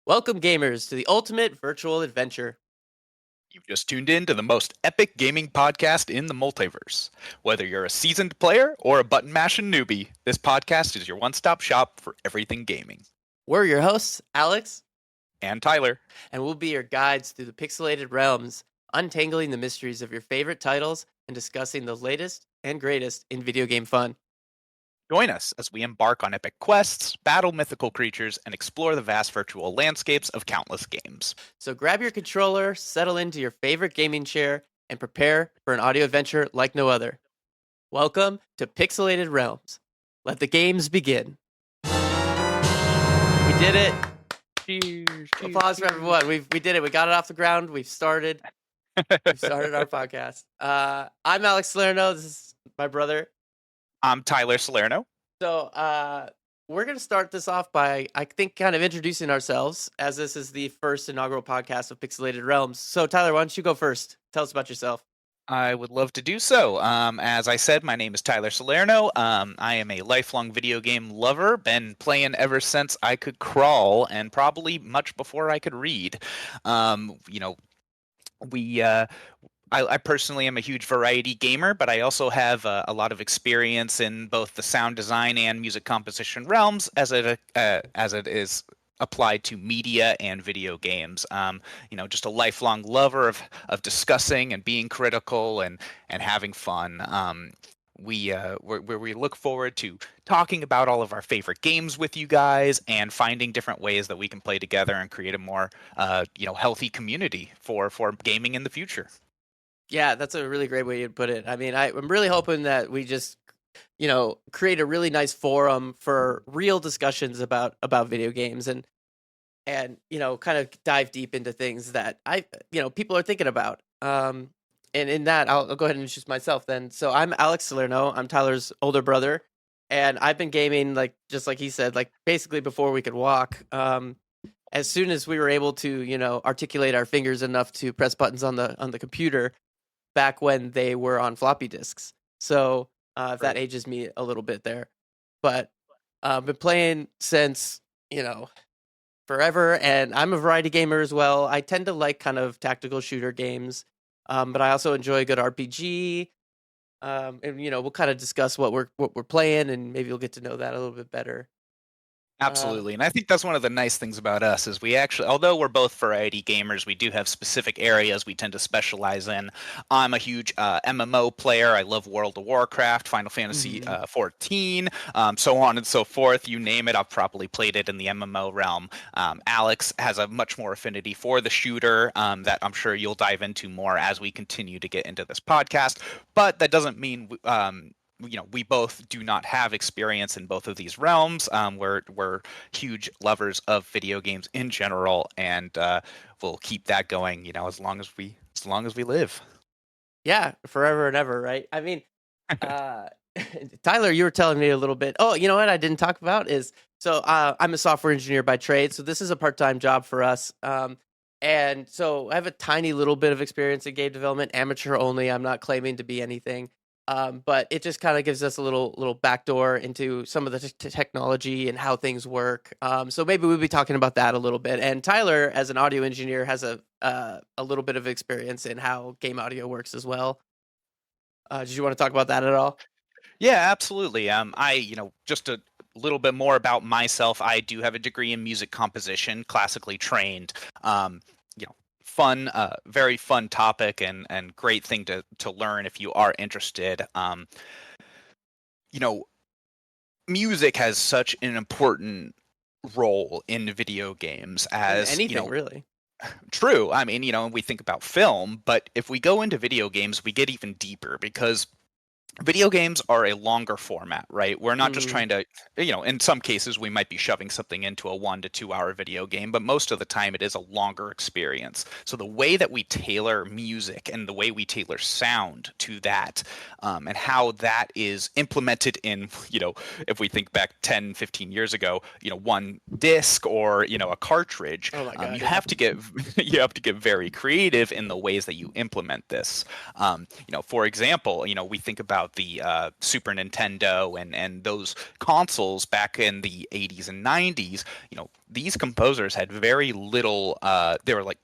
Welcome, gamers, to the ultimate virtual adventure. You've just tuned in to the most epic gaming podcast in the multiverse. Whether you're a seasoned player or a button mashing newbie, this podcast is your one stop shop for everything gaming. We're your hosts, Alex, And Tyler. and we'll be your guides through the Pixelated Realms, untangling the mysteries of your favorite titles and discussing the latest and greatest in video game fun. Join us as we embark on epic quests, battle mythical creatures, and explore the vast virtual landscapes of countless games. So grab your controller, settle into your favorite gaming chair, and prepare for an audio adventure like no other. Welcome to Pixelated Realms. Let the games begin. We did it. Cheers. Applause for everyone. We did it. We got it off the ground. We've started our podcast. I'm Alex Salerno. This is my brother. I'm Tyler Salerno. So we're going to start this off by, I think, kind of introducing ourselves, as this is the first inaugural podcast of Pixelated Realms. So Tyler, why don't you go first? Tell us about yourself. I would love to do so. As I said, my name is Tyler Salerno. I am a lifelong video game lover, been playing ever since I could crawl, and probably much before I could read. I personally am a huge variety gamer, but I also have a lot of experience in both the sound design and music composition realms, as it is applied to media and video games. Just a lifelong lover of discussing and being critical and having fun. We look forward to talking about all of our favorite games with you guys and finding different ways that we can play together and create a more healthy community for gaming in the future. Yeah, that's a really great way to put it. I mean, I'm really hoping that we just, create a really nice forum for real discussions about video games and kind of dive deep into things that people are thinking about. And in that, I'll go ahead and introduce myself then. So I'm Alex Salerno. I'm Tyler's older brother, and I've been gaming just like he said, basically before we could walk. As soon as we were able to, articulate our fingers enough to press buttons on the computer, back when they were on floppy disks. So if that ages me a little bit there, but I've been playing since forever, and I'm a variety gamer as well. I tend to like kind of tactical shooter games, but I also enjoy a good RPG. And we'll kind of discuss what we're playing, and maybe you'll get to know that a little bit better. Absolutely. And I think that's one of the nice things about us is we actually, although we're both variety gamers, we do have specific areas we tend to specialize in. I'm a huge MMO player. I love World of Warcraft, Final Fantasy 14, so on and so forth. You name it, I've probably played it in the MMO realm. Alex has a much more affinity for the shooter that I'm sure you'll dive into more as we continue to get into this podcast. But that doesn't mean we both do not have experience in both of these realms. We're huge lovers of video games in general, and we'll keep that going, as long as we live. Yeah, forever and ever, right? I mean, Tyler, you were telling me a little bit. Oh, you know what I didn't talk about is, so I'm a software engineer by trade, so this is a part-time job for us. And so I have a tiny little bit of experience in game development, amateur only. I'm not claiming to be anything. But it just kind of gives us a little backdoor into some of the technology and how things work. So maybe we'll be talking about that a little bit. And Tyler, as an audio engineer, has a little bit of experience in how game audio works as well. Did you want to talk about that at all? Yeah, absolutely. Just a little bit more about myself. I do have a degree in music composition, classically trained. Fun, very fun topic and great thing to learn if you are interested. Music has such an important role in video games as anything really. True. I mean, we think about film, but if we go into video games, we get even deeper because video games are a longer format, right? We're not just trying to, in some cases we might be shoving something into a 1 to 2 hour video game, but most of the time it is a longer experience. So the way that we tailor music and the way we tailor sound to that, and how that is implemented in, if we think back 10, 15 years ago, one disc or, a cartridge, Oh my God, you have to get very creative in the ways that you implement this. For example, we think about about the Super Nintendo and those consoles back in the 80s and 90s, these composers had very little. They were like,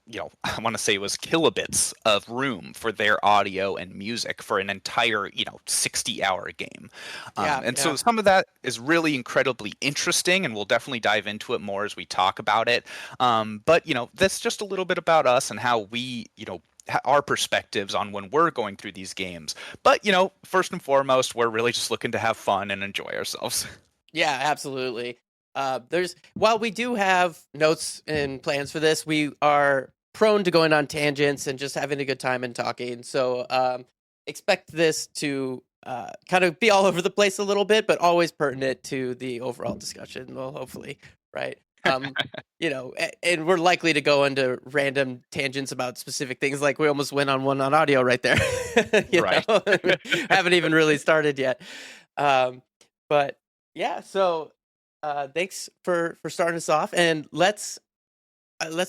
I want to say it was kilobits of room for their audio and music for an entire, 60-hour game. Yeah, And yeah. so some of that is really incredibly interesting, and we'll definitely dive into it more as we talk about it. But that's just a little bit about us and how we, our perspectives on when we're going through these games. But first and foremost, we're really just looking to have fun and enjoy ourselves. Yeah, absolutely. There's while we do have notes and plans for this, we are prone to going on tangents and just having a good time and talking. So expect this to kind of be all over the place a little bit, but always pertinent to the overall discussion. Well, hopefully, right? And we're likely to go into random tangents about specific things. Like we almost went on one on audio right there. Right. Haven't even really started yet. But yeah, so thanks for starting us off, and let's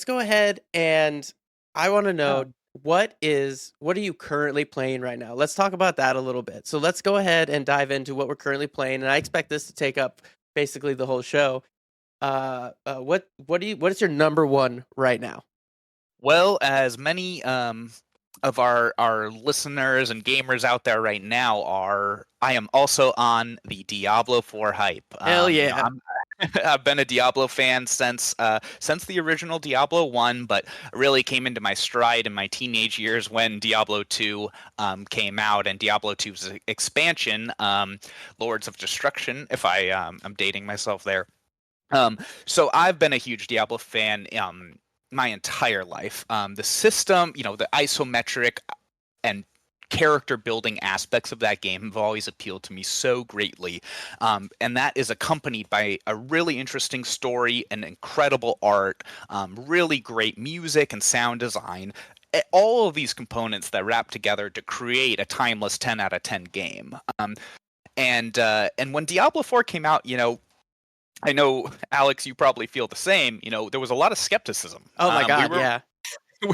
go ahead and I want to Yeah. know what are you currently playing right now? Let's talk about that a little bit. So let's go ahead and dive into what we're currently playing, and I expect this to take up basically the whole show. What is your number one right now? Well, as many of our listeners and gamers out there right now are, I am also on the Diablo 4 hype. Hell yeah. I've been a Diablo fan since the original Diablo 1, but really came into my stride in my teenage years when Diablo 2 came out, and Diablo 2's expansion, Lords of Destruction, if I'm dating myself there. So I've been a huge Diablo fan my entire life. The system, the isometric and character building aspects of that game have always appealed to me so greatly. And that is accompanied by a really interesting story and incredible art, really great music and sound design. All of these components that wrap together to create a timeless 10 out of 10 game. And when Diablo 4 came out, I know, Alex, you probably feel the same. There was a lot of skepticism. Oh my We god, were yeah.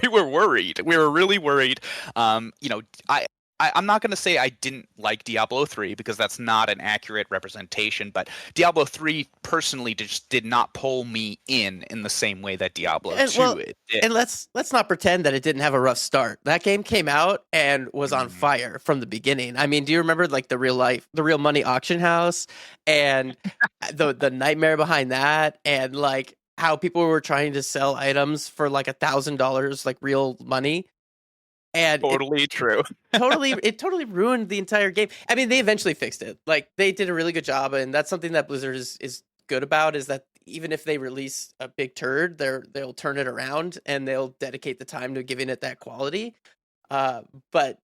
we were worried. We were really worried. Um, you know, I. I'm not going to say I didn't like Diablo 3 because that's not an accurate representation, but Diablo 3 personally just did not pull me in the same way that Diablo And 2 well, it did. and let's not pretend that it didn't have a rough start. That game came out and was on Mhm. fire from the beginning. I mean, do you remember like the real money auction house and the nightmare behind that, and like how people were trying to sell items for like $1,000 like real money, and Totally true. it totally ruined the entire game. I mean, they eventually fixed it. Like they did a really good job, and that's something that Blizzard is good about, is that even if they release a big turd, they'll turn it around and they'll dedicate the time to giving it that quality. But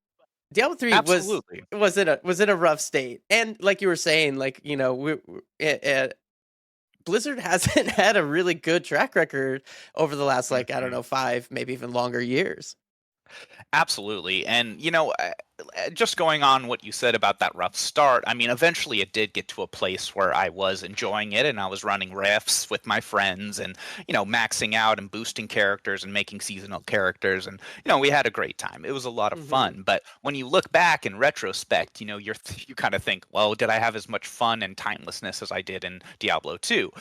Diablo 3 Absolutely. was in a rough state. And like you were saying, like, Blizzard hasn't had a really good track record over the last, like, I don't Mhm. know, 5, maybe even longer years. Absolutely. And, just going on what you said about that rough start, I mean, eventually it did get to a place where I was enjoying it and I was running rifts with my friends and, maxing out and boosting characters and making seasonal characters. And, we had a great time. It was a lot of Mhm. fun. But when you look back in retrospect, you kind of think, well, did I have as much fun and timelessness as I did in Diablo 2?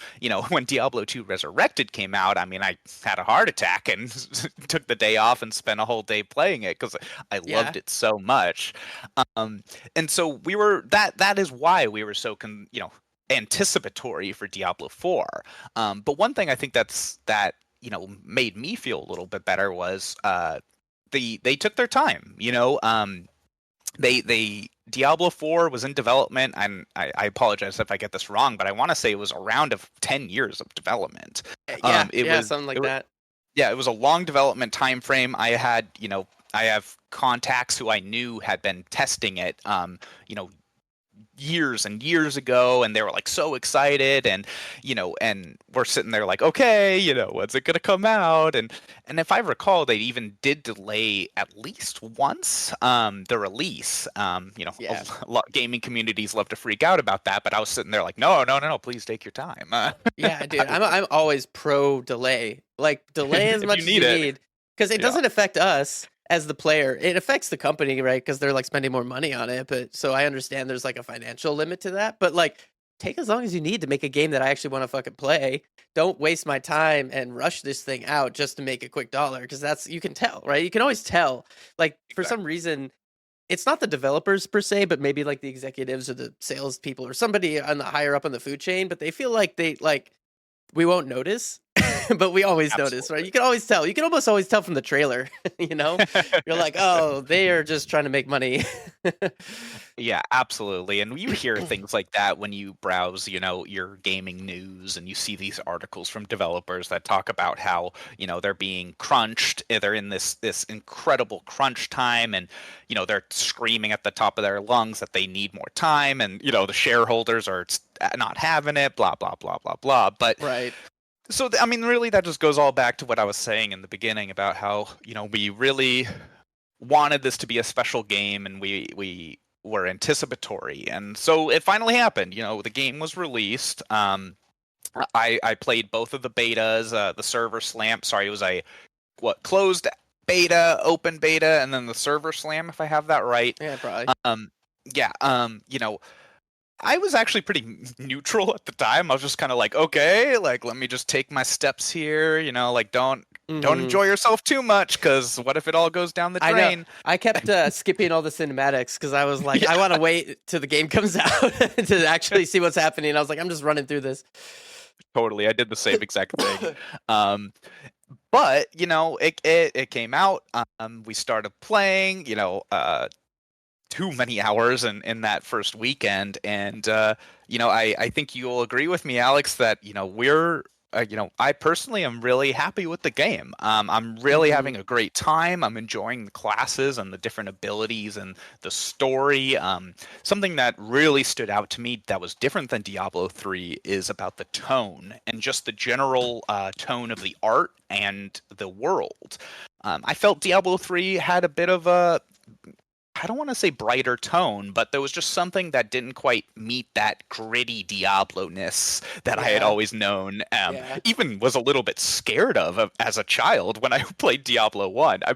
When Diablo 2 Resurrected came out, I mean, I had a heart attack and took the day off and spent a whole day playing it because I Yeah. loved it so much. Um, and so we were that is why we were so anticipatory for Diablo 4. But one thing I think that made me feel a little bit better was they took their time. They Diablo 4 was in development, and I apologize if I get this wrong, but I want to say it was around of 10 years of development. Yeah, It yeah, was something it like was that. yeah, it was a long development time frame. I have contacts who I knew had been testing it, you know, years and years ago, and they were like so excited, and we're sitting there like, okay, when's it gonna come out? And if I recall, they even did delay at least once the release. Yeah. A lot gaming communities love to freak out about that, but I was sitting there like, no, no, no, no, please take your time. Yeah, dude, I'm always pro delay. Like delay as If you much as need you it, need, because it yeah. doesn't affect us as the player, it affects the company, right? Because they're like spending more money on it. But so I understand there's like a financial limit to that. But like, take as long as you need to make a game that I actually want to fucking play. Don't waste my time and rush this thing out just to make a quick dollar. Because that's, you can tell, right? You can always tell. Like for some Exactly. reason, it's not the developers per se, but maybe like the executives or the salespeople or somebody on the higher up on the food chain. But they feel like we won't notice, but we always notice, right? Absolutely. You can always tell. You can almost always tell from the trailer, you know? You're like, oh, they are just trying to make money. Yeah, absolutely. And you hear things like that when you browse, your gaming news and you see these articles from developers that talk about how, they're being crunched. They're in this incredible crunch time and, they're screaming at the top of their lungs that they need more time and, the shareholders are not having it, blah, blah, blah, blah, blah. But Right. so, I mean, really, that just goes all back to what I was saying in the beginning about how, we really wanted this to be a special game and we were anticipatory, and so it finally happened. The game was released. I played both of the betas. The server slam, sorry, it was a closed beta, open beta, and then the server slam, if I have that right. Yeah, probably. um yeah. I was actually pretty neutral at the time. I was just kind of like, okay, like let me just take my steps here, like don't Hmm. enjoy yourself too much, because what if it all goes down the I know. drain? I kept skipping all the cinematics because I was like, I want Yeah, to wait till the game comes out to actually see what's happening. I was like, I'm just running through this. totally. I did the same exact thing. Um, but it came out. We started playing. Too many hours in that first weekend, and I think you'll agree with me, Alex, that we're I personally am really happy with the game. I'm really Hmm. having a great time. I'm enjoying the classes and the different abilities and the story. Something that really stood out to me that was different than Diablo 3 is about the tone and just the general tone of the art and the world. I felt Diablo 3 had a bit of a, I don't want to say brighter tone, but there was just something that didn't quite meet that gritty Diablo-ness that I had Yeah. always known. Yeah. Even was a little bit scared of as a child when I played Diablo 1. I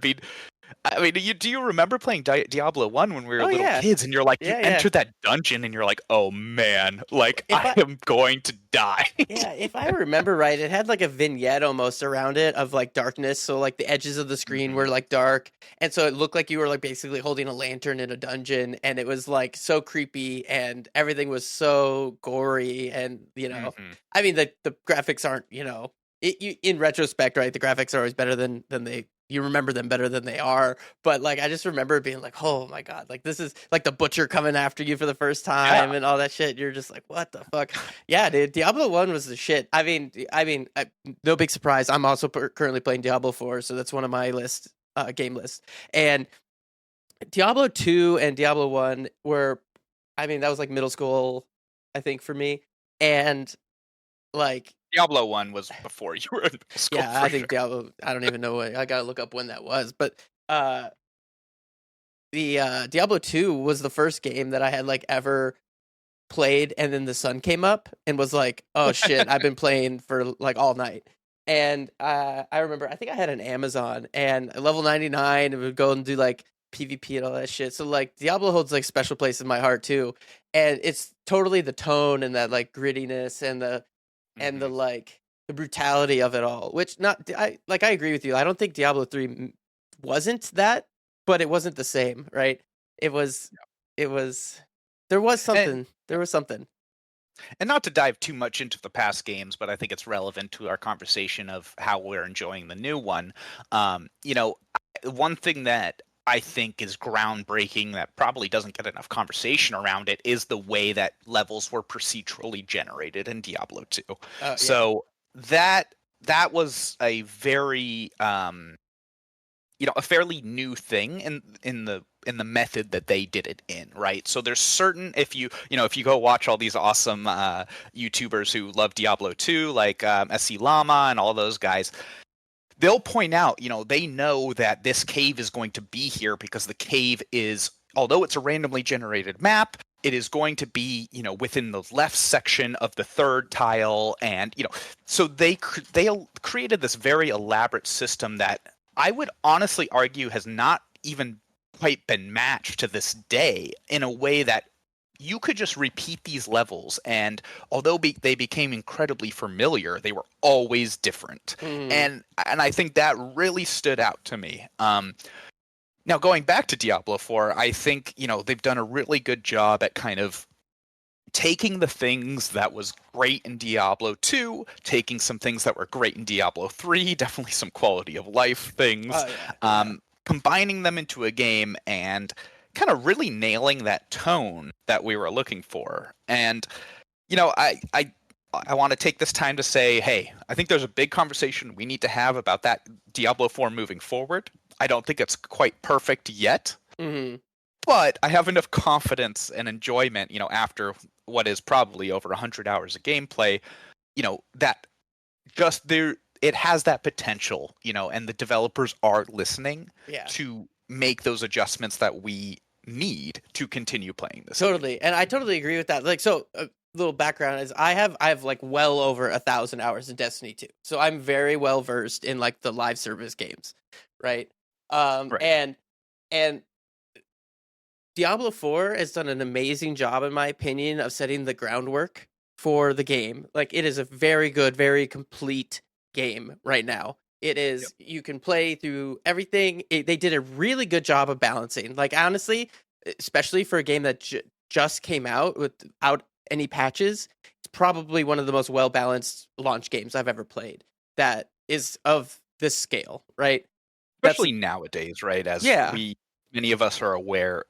mean, do you remember playing Diablo 1 when we were Oh little yeah. kids and you're like, you Yeah. Yeah. enter that dungeon and you're like, oh man, like If I I am going to die. Yeah, if I remember right, it had like a vignette almost around it of like darkness. So like the edges of the screen Hmm. were like dark. And so it looked like you were like basically holding a lantern in a dungeon. And it was like so creepy and everything was so gory. And, Hmm. I mean, the graphics aren't, in retrospect, right? The graphics are always better than you remember them better than they are. But like, I just remember being like, oh my God, like this is like the butcher coming after you for the first Yeah. time and all that shit. You're just like, what the fuck? Yeah, dude, Diablo 1 was the shit. No big surprise. I'm also currently playing Diablo 4, so that's one of my game lists. And Diablo 2 and Diablo 1 were, that was like middle school, I think, for me. And like, Diablo 1 was before you were in middle school yeah, for I sure. think Diablo, I don't even know I gotta look up when that was. But uh the Diablo 2 was the first game that I had like ever played, and then the sun came up and was like, "Oh shit, I've been playing for like all night." And I remember, I think I had an Amazon and level 99 and would go and do like PvP and all that shit. So like Diablo holds like special place in my heart too. And it's totally the tone and that like grittiness and the Hmm. like the brutality of it all, which not I agree with you. I don't think Diablo 3 wasn't that, but it wasn't the same, right? It was it was there was And something. There was something. And not to dive too much into the past games, but I think it's relevant to our conversation of how we're enjoying the new one. One thing that I think is groundbreaking that probably doesn't get enough conversation around it is the way that levels were procedurally generated in Diablo 2. Yeah. So that was a very a fairly new thing in the method that they did it in, right? So there's certain, if you go watch all these awesome YouTubers who love Diablo 2, like SC Llama and all those guys, they'll point out, they know that this cave is going to be here because the cave is, although it's a randomly generated map, it is going to be, within the left section of the third tile, and so they created this very elaborate system that I would honestly argue has not even quite been matched to this day in a way that you could just repeat these levels, and although they became incredibly familiar, they were always different. Mhm. And I think that really stood out to me. Now, going back to Diablo 4, I think, they've done a really good job at kind of taking the things that was great in Diablo 2, taking some things that were great in Diablo 3, definitely some quality of life things, Oh yeah, yeah. combining them into a game and kind of really nailing that tone that we were looking for. And I want to take this time to say, hey, I think there's a big conversation we need to have about that Diablo 4 moving forward. I don't think it's quite perfect yet, Mhm. but I have enough confidence and enjoyment, after what is probably over 100 hours of gameplay, that just there it has that potential, and the developers are listening Yeah. to make those adjustments that we need to continue playing this game. Totally, and I totally agree with that. Like, so a little background is I have like well over 1,000 hours in Destiny 2, so I'm very well versed in like the live service games, right? Right. And Diablo 4 has done an amazing job, in my opinion, of setting the groundwork for the game. Like, it is a very good, very complete game right now. It Yep. is, you can play through everything. They did a really good job of balancing. Like, honestly, especially for a game that just came out without any patches, it's probably one of the most well balanced launch games I've ever played that is of this scale, right? That's, Especially nowadays, right? As yeah. many of us are aware,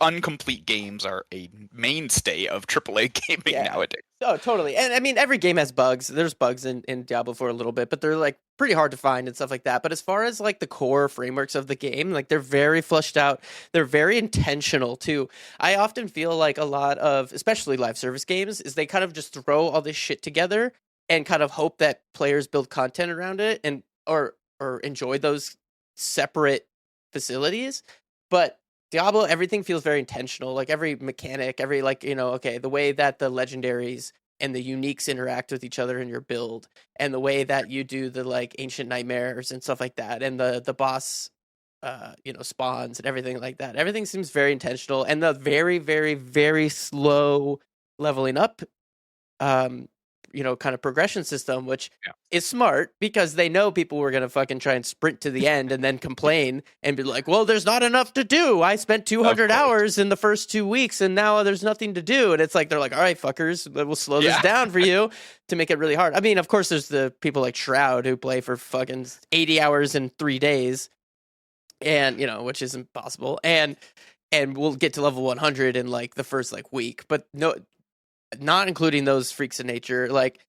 incomplete games are a mainstay of AAA gaming Yeah. nowadays. Oh, totally. And I mean, every game has bugs. There's bugs in Diablo 4 a little bit, but they're like pretty hard to find and stuff like that. But as far as like the core frameworks of the game, like they're very fleshed out. They're very intentional too. I often feel like a lot of, especially live service games, is they kind of just throw all this shit together and kind of hope that players build content around it and or enjoy those separate facilities. But Diablo, everything feels very intentional. Like every mechanic, every like, okay, the way that the legendaries and the uniques interact with each other in your build, and the way that you do the like ancient nightmares and stuff like that, and the boss spawns and everything like that. Everything seems very intentional, and the very, very, very slow leveling up kind of progression system, which Yeah. is smart because they know people were going to fucking try and sprint to the end and then complain and be like, well, there's not enough to do. I spent Of 200 course. hours in the first 2 weeks and now there's nothing to do. And it's like, they're like, all right, fuckers, we'll slow this Yeah. down for you to make it really hard. I mean, of course, there's the people like Shroud who play for fucking 80 hours in 3 days and, which is impossible. And we'll get to level 100 in like the first like week, but no, not including those freaks of nature. Like,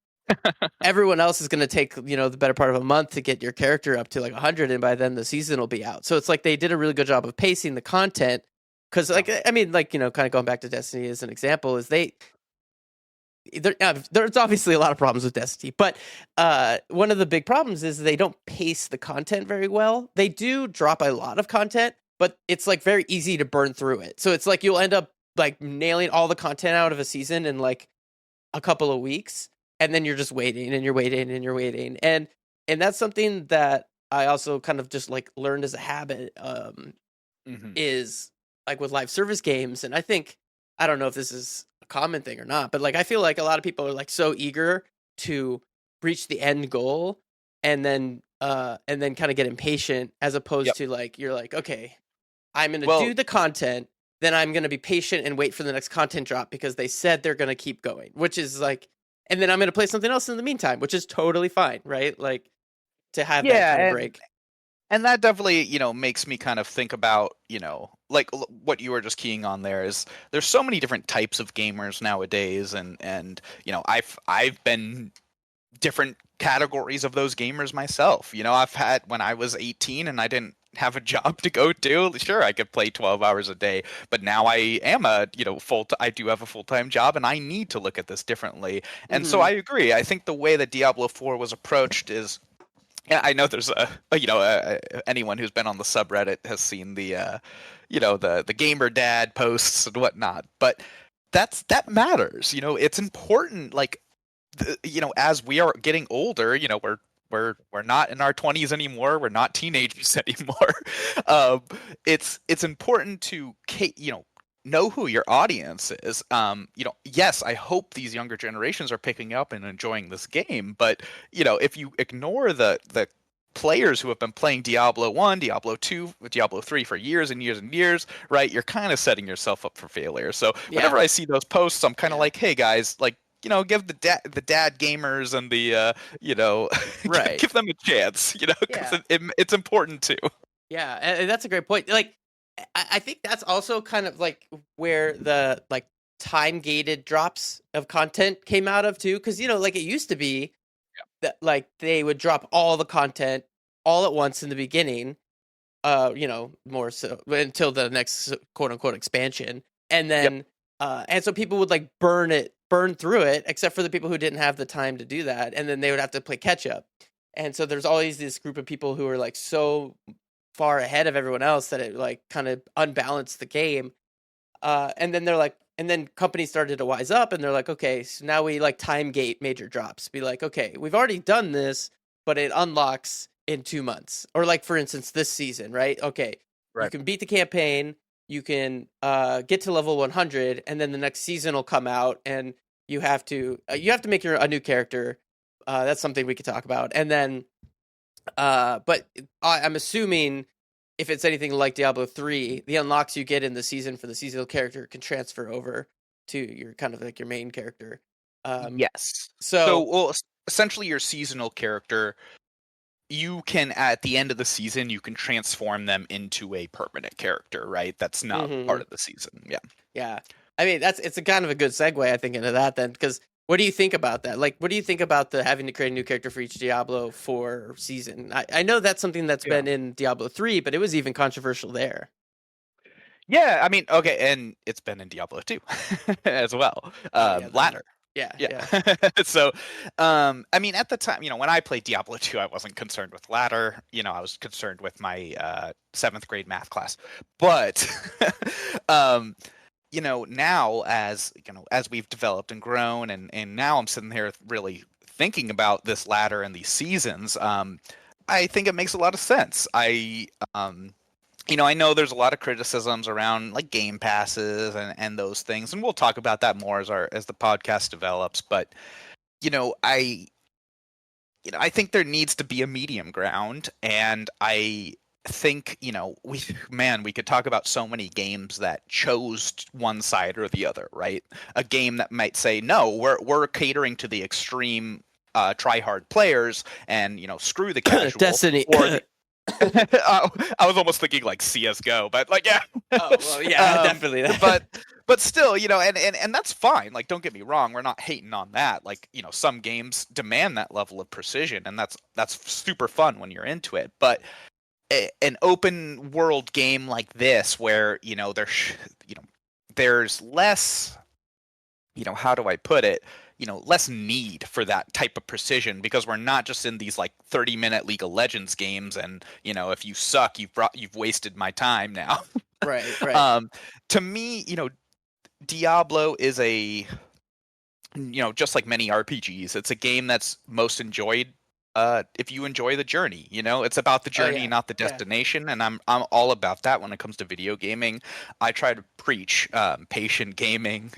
everyone else is going to take the better part of a month to get your character up to like 100, and by then the season will be out. So it's like they did a really good job of pacing the content, because like I mean, like, kind of going back to Destiny as an example, is there's obviously a lot of problems with Destiny, but one of the big problems is they don't pace the content very well. They do drop a lot of content, but it's like very easy to burn through it. So it's like you'll end up like nailing all the content out of a season in like a couple of weeks, and then you're just waiting and you're waiting and you're waiting, and that's something that I also kind of just like learned as a habit, Hmm. is like with live service games. And I don't know if this is a common thing or not, but like I feel like a lot of people are like so eager to reach the end goal, and then kind of get impatient, as opposed Yep. to like you're like, okay, I'm going to Well, do the content, then I'm going to be patient and wait for the next content drop because they said they're going to keep going, which is like, and then I'm going to play something else in the meantime, which is totally fine, right? Like, to have that kind of yeah, break. and that definitely, makes me kind of think about, like what you were just keying on there is there's so many different types of gamers nowadays, and I've been different categories of those gamers myself. I've had when I was 18 and I didn't have a job to go to. Sure, I could play 12 hours a day, but now I am I do have a full-time job and I need to look at this differently. And so Hmm. I agree. I think the way that Diablo 4 was approached is, yeah, I know there's anyone who's been on the subreddit has seen the gamer dad posts and whatnot, but that matters. It's important. Like, as we are getting older, we're we're not in our 20s anymore. We're not teenagers anymore. um, it's important to know who your audience is. Yes, I hope these younger generations are picking up and enjoying this game, but if you ignore the players who have been playing Diablo 1, Diablo 2, Diablo 3 for years and years and years, right? You're kind of setting yourself up for failure. So Yeah, whenever I see those posts, I'm kind of yeah, like, hey guys, like, give the dad gamers and the right. give them a chance, because Yeah, it's important too. yeah, and that's a great point. Like, I think that's also kind of like where the like time gated drops of content came out of too, because like it used to be that like they would drop all the content all at once in the beginning, more so until the next quote unquote expansion. And Yep. then and so people would like burn through it, except for the people who didn't have the time to do that, and then they would have to play catch up. And so there's always this group of people who are like so far ahead of everyone else that it like kind of unbalanced the game. And then they're like, and then companies started to wise up and they're like, okay, so now we like time gate major drops. Be like, okay, we've already done this, but it unlocks in 2 months. Or like, for instance, this season, right? Okay, you Right. can beat the campaign, you can get to level 100, and then the next season will come out, and you have to make a new character. That's something we could talk about. And then, but I'm assuming if it's anything like Diablo 3, the unlocks you get in the season for the seasonal character can transfer over to your kind of like your main character. Um, Yes. So, so, well, essentially, your seasonal character, you can at the end of the season, you can transform them into a permanent character, right? That's not part mhm, of the season. Yeah. yeah. I mean, it's a kind of a good segue, I think, into that then, because what do you think about that? Like, what do you think about the having to create a new character for each Diablo 4 season? I know that's something that's Yeah. been in Diablo 3, but it was even controversial there. Yeah, I mean, okay, and it's been in Diablo 2 as well. Oh yeah, then Ladder. yeah, Yeah. yeah. So, I mean, at the time, when I played Diablo 2, I wasn't concerned with ladder. I was concerned with my seventh grade math class. But, um, now as we've developed and grown, and now I'm sitting here really thinking about this ladder and these seasons. I think it makes a lot of sense. I know there's a lot of criticisms around like game passes and those things, and we'll talk about that more as the podcast develops. But you know, I I think there needs to be a medium ground, and I think we could talk about so many games that chose one side or the other, right? A game that might say no, we're catering to the extreme try hard players, and screw the casual, Destiny. or the I was almost thinking like CS:GO, but like yeah, Oh well, yeah, um, definitely but that. but still, and that's fine. Like, don't get me wrong, we're not hating on that. Like, some games demand that level of precision, and that's super fun when you're into it. But an open world game like this, where there's less, how do I put it? Less need for that type of precision, because we're not just in these like 30-minute League of Legends games, and if you suck, you've wasted my time now. Right, right. um, to me, Diablo is just like many RPGs, it's a game that's most enjoyed if you enjoy the journey. It's about the Oh journey, yeah, not the yeah. destination, and I'm all about that when it comes to video gaming. I try to preach patient gaming.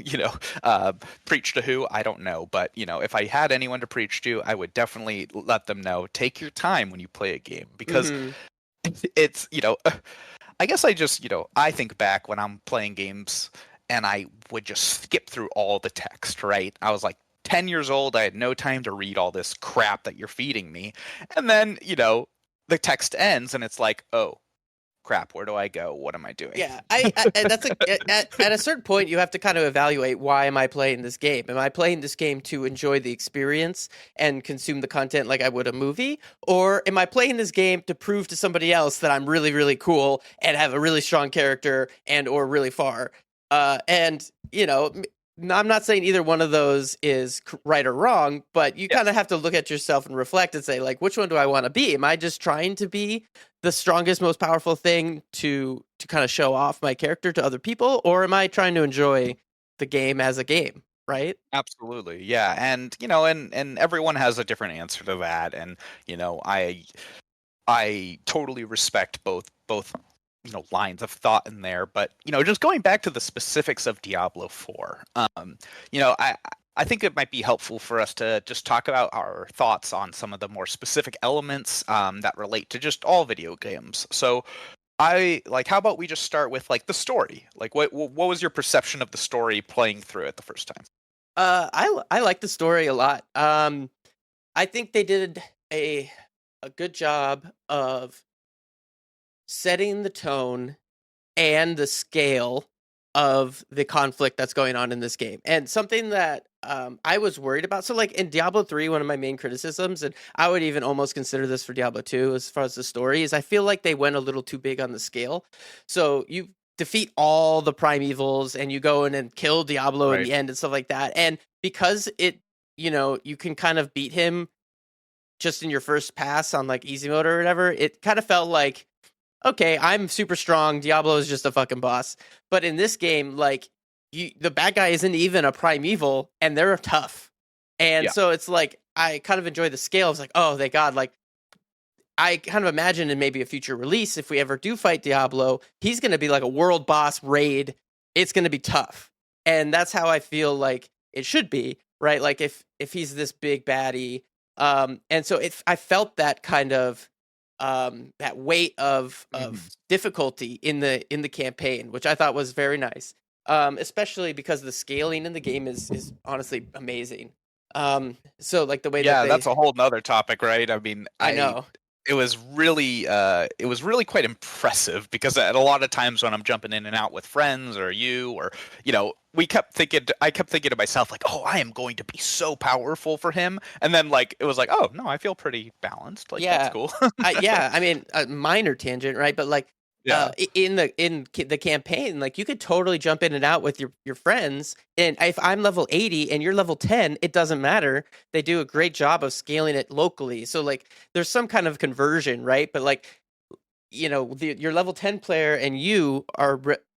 Preach to who, I don't know, but if I had anyone to preach to, I would definitely let them know, take your time when you play a game, because Hmm. it's I guess I think back when I'm playing games, and I would just skip through all the text, right? I was like 10 years old. I had no time to read all this crap that you're feeding me. And then, the text ends, and it's like, oh, crap, where do I go? What am I doing? Yeah, that's at a certain point you have to kind of evaluate, why am I playing this game? Am I playing this game to enjoy the experience and consume the content like I would a movie, or am I playing this game to prove to somebody else that I'm really really cool and have a really strong character and or really far? And I'm not saying either one of those is right or wrong, but you Yeah. kind of have to look at yourself and reflect and say, like, which one do I want to be? Am I just trying to be the strongest, most powerful thing to kind of show off my character to other people, or am I trying to enjoy the game as a game? right? Absolutely. Yeah. And and everyone has a different answer to that. And, I totally respect both lines of thought in there, but just going back to the specifics of Diablo 4, you know I I think it might be helpful for us to just talk about our thoughts on some of the more specific elements that relate to just all video games. So I like, how about we just start with like the story? Like, what was your perception of the story playing through it the first time? I like the story a lot. I think they did a a good job of setting the tone and the scale of the conflict that's going on in this game. And something that I was worried about. So, like in Diablo 3, one of my main criticisms, and I would even almost consider this for Diablo 2 as far as the story, is I feel like they went a little too big on the scale. So, you defeat all the primevals and you go in and kill Diablo in Right. the end and stuff like that. And because you can kind of beat him just in your first pass on like easy mode or whatever, it kind of felt like, okay, I'm super strong. Diablo is just a fucking boss. But in this game, like the bad guy isn't even a primeval, and they're tough. And Yeah. so it's like I kind of enjoy the scale. It's like, oh, thank God. Like I kind of imagine in maybe a future release, if we ever do fight Diablo, he's going to be like a world boss raid. It's going to be tough, and that's how I feel like it should be, right? Like if he's this big baddie, and so if I felt that kind of that weight Hmm. of difficulty in the campaign, which I thought was very nice, especially because the scaling in the game is honestly amazing. So like the way that Yeah, they, that's a whole nother topic, right? I mean, I I know, it was really quite impressive because at a lot of times when I'm jumping in and out with friends or you or I kept thinking to myself like, oh, I am going to be so powerful for him, and then like it was like, oh no, I feel pretty balanced, like that's yeah, cool. yeah. I mean, a minor tangent, right? But like, Yeah. the campaign, like you could totally jump in and out with your friends. And if I'm level 80 and you're level 10, it doesn't matter. They do a great job of scaling it locally. So like, there's some kind of conversion, right? But like, your level 10 player and you are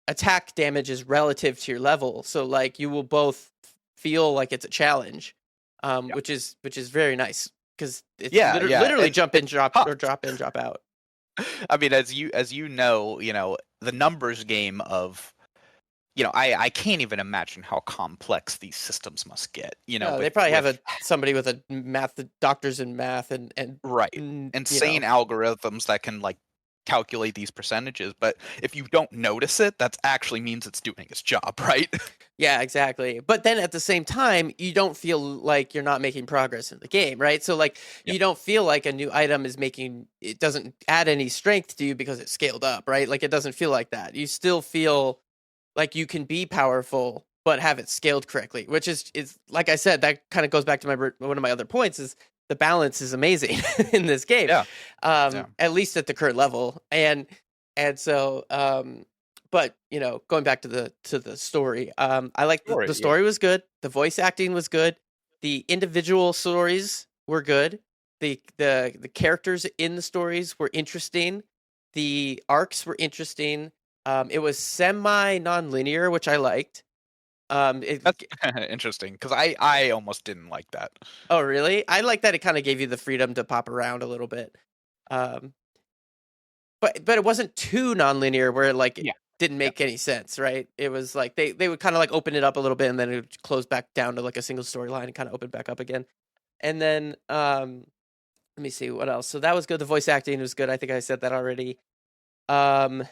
attack damage is relative to your level. So like, you will both feel like it's a challenge, Yeah. which is very nice because it's Yeah, yeah, literally and jump in, it's drop tough. or drop in, drop out. I mean, as you know, the numbers game of I can't even imagine how complex these systems must get. No, they With probably have with a somebody with a doctors in math and right, insane algorithms that can like calculate these percentages. But if you don't notice it, that actually means it's doing its job, right? yeah, exactly. But then at the same time, you don't feel like you're not making progress in the game, right? So like Yeah. you don't feel like a new item is making it doesn't add any strength to you because it's scaled up, right? Like it doesn't feel like that. You still feel like you can be powerful but have it scaled correctly, which is like I said, that kind of goes back to my one of my other points is the balance is amazing in this game, Yeah. Yeah. at least at the current level. And so but going back to the story, I like the Story. Yeah. story was good, the voice acting was good, the individual stories were good, the characters in the stories were interesting, the arcs were interesting. It was semi non-linear, which I liked. That's interesting because I almost didn't like that. Oh, really? I like that it kind of gave you the freedom to pop around a little bit. Um, but it wasn't too non-linear where it like Yeah. didn't Yeah. make any sense, right? It was like they would kind of like open it up a little bit and then it would close back down to like a single storyline and kind of open back up again. And then let me see what else. So that was good. The voice acting was good. I think I said that already. Um,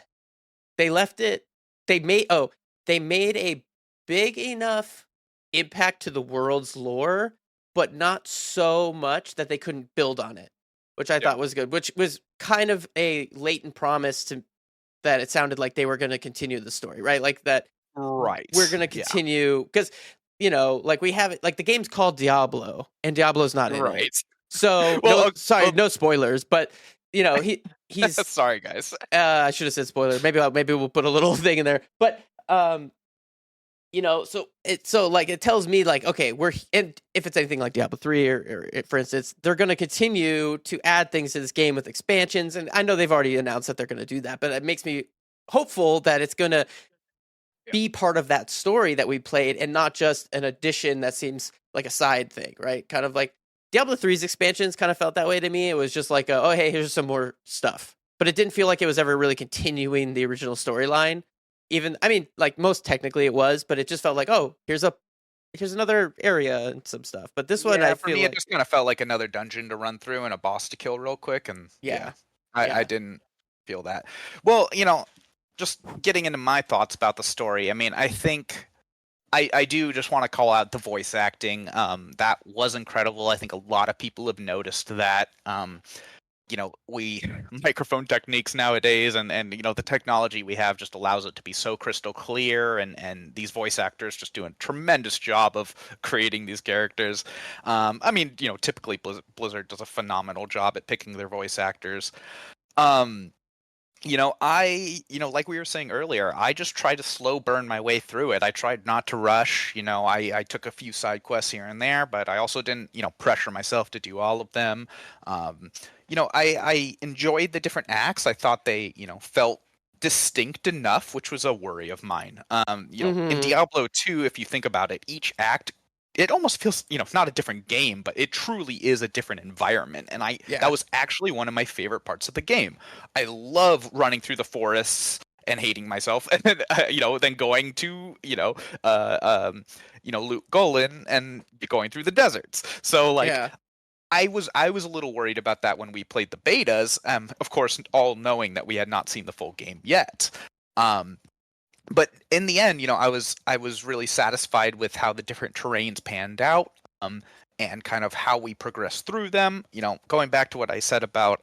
they left it they made a big enough impact to the world's lore, but not so much that they couldn't build on it, which I Yeah. thought was good, which was kind of a latent promise to that it sounded like they were going to continue the story, right? Like that we're Right. going to Yeah. continue because like we have it like the game's called Diablo and Diablo's not in it. Right. So Well, no, sorry, well, no spoilers, but he's sorry, guys. I should have said spoiler. Maybe we'll put a little thing in there. But so like it tells me like okay, and if it's anything like Diablo 3 or for instance, they're going to continue to add things to this game with expansions and I know they've already announced that they're going to do that, but it makes me hopeful that it's going to Yeah. be part of that story that we played and not just an addition that seems like a side thing, right? Kind of like Diablo 3's expansions kind of felt that way to me. It was just like, oh, hey, here's some more stuff. But it didn't feel like it was ever really continuing the original storyline. Even, I mean, like most technically it was, but it just felt like, oh, here's another area and some stuff. But this one, Yeah, I for feel me, it like, just kind of felt like another dungeon to run through and a boss to kill real quick, and yeah, yeah, I yeah. didn't feel that. Well, just getting into my thoughts about the story, I mean, I think I do just want to call out the voice acting. That was incredible. I think a lot of people have noticed that. We microphone techniques nowadays and the technology we have just allows it to be so crystal clear, and these voice actors just do a tremendous job of creating these characters. I mean, typically Blizzard does a phenomenal job at picking their voice actors. um like we were saying earlier, I just tried to slow burn my way through it. I tried not to rush. I took a few side quests here and there, but I also didn't, pressure myself to do all of them. I enjoyed the different acts. I thought they, felt distinct enough, which was a worry of mine. In Mm-hmm. Diablo 2, if you think about it, each act, it almost feels, not a different game, but it truly is a different environment. And that Yeah. was actually one of my favorite parts of the game. I love running through the forests and hating myself, and then then going to loot Golan and going through the deserts. So like Yeah. I was a little worried about that when we played the betas. Of course, all knowing that we had not seen the full game yet. Um, but in the end, I was really satisfied with how the different terrains panned out. And kind of how we progressed through them. Going back to what I said about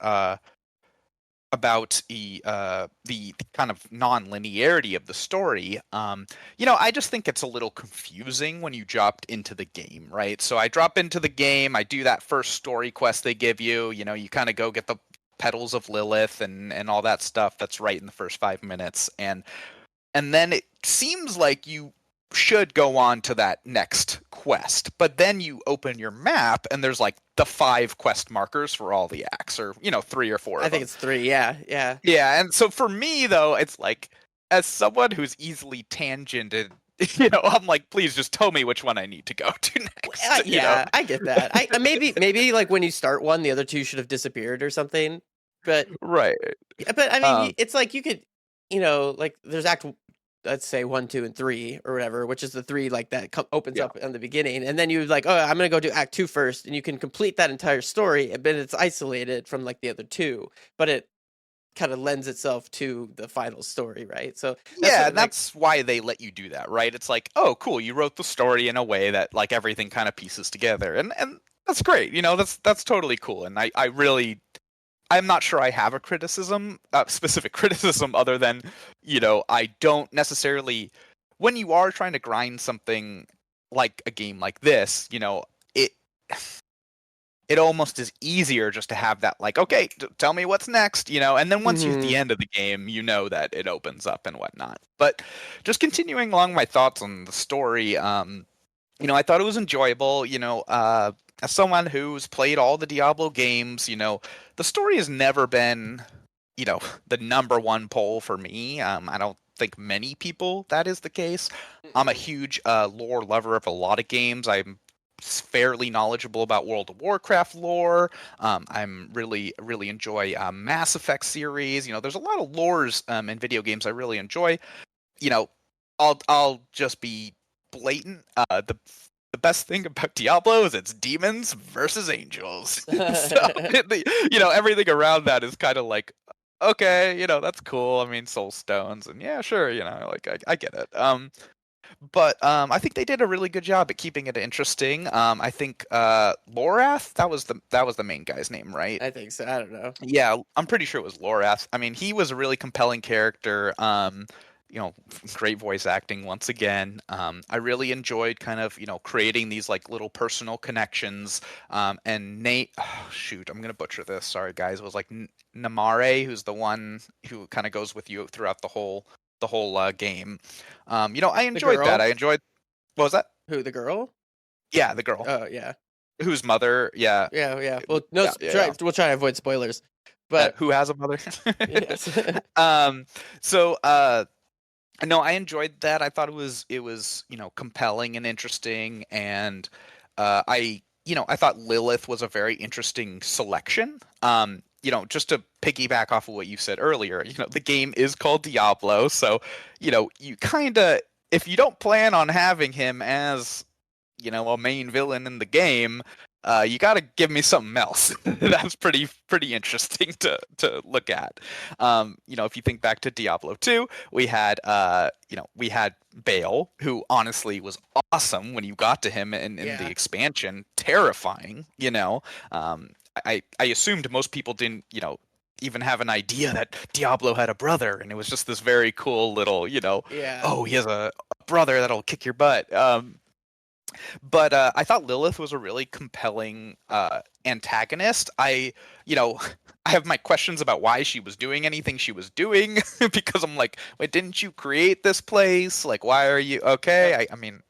the kind of non-linearity of the story. I just think it's a little confusing when you dropped into the game, right? So I drop into the game, I do that first story quest they give you. You kind of go get the petals of Lilith and all that stuff that's right in the first 5 minutes, and then it seems like you should go on to that next quest. But then you open your map and there's like the 5 quest markers for all the acts, or, 3 or 4 I of think them. it's 3. Yeah. Yeah. Yeah, and so for me though, it's like, as someone who's easily tangented, I'm like, please just tell me which one I need to go to next, Yeah, I get that. I maybe like when you start one, the other two should have disappeared or something. But Right. yeah, but I mean, Um, it's like you could, like there's let's say 1, 2, and 3 or whatever, which is the three like that opens yeah. up in the beginning, and then you like, oh, I'm gonna go do Act 2 first, and you can complete that entire story, but it's isolated from like the other two, but it kind of lends itself to the final story, right? So that's Yeah, what and like, that's why they let you do that, right? It's like, oh, cool, you wrote the story in a way that like everything kind of pieces together, and that's great. That's totally cool, and I really, I'm not sure I have a criticism, specific criticism, other than, I don't necessarily, when you are trying to grind something like a game like this, it it almost is easier just to have that, like, okay, tell me what's next, and then once you hit the hmm end of the game, that it opens up and whatnot. But just continuing along my thoughts on the story, I thought it was enjoyable. As someone who's played all the Diablo games, the story has never been, the number one poll for me. I don't think many people that is the case. I'm a huge lore lover of a lot of games. I'm fairly knowledgeable about World of Warcraft lore. I'm really enjoy Mass Effect series. There's a lot of lores in video games I really enjoy. You know, I'll just be blatant. The best thing about Diablo is it's demons versus angels. So everything around that is kind of like, okay, that's cool. I mean, soul stones, and yeah, sure, like I get it. But I think they did a really good job at keeping it interesting. I think Lorath, that was the main guy's name, right? I think so. I don't know. Yeah, I'm pretty sure it was Lorath. I mean, he was a really compelling character. You know, great voice acting once again. I really enjoyed kind of, creating these like little personal connections. And Nate, oh, shoot, I'm gonna butcher this. Sorry, guys. It was like Namare, who's the one who kind of goes with you throughout the whole game. I The enjoyed that. girl? I enjoyed. What was that? Who? The girl? Yeah, the girl Oh yeah. whose mother. Yeah, Yeah, yeah. Well, no, yeah, yeah, yeah. we'll try to avoid spoilers. But Who has a mother? yes. um. So. No, I enjoyed that. I thought it was compelling and interesting, and I thought Lilith was a very interesting selection. Just to piggyback off of what you said earlier, the game is called Diablo, so you kind of, if you don't plan on having him as a main villain in the game, you got to give me something else. That's pretty interesting to look at. If you think back to Diablo 2, we had Bale, who honestly was awesome when you got to him in the Yeah. expansion, terrifying. I assumed most people didn't even have an idea that Diablo had a brother, and it was just this very cool little, Yeah. oh, he has a brother that'll kick your butt. But I thought Lilith was a really compelling antagonist. You know, I have my questions about why she was doing anything she was doing because I'm like, wait, didn't you create this place? Like, why are you okay? Yep. I mean,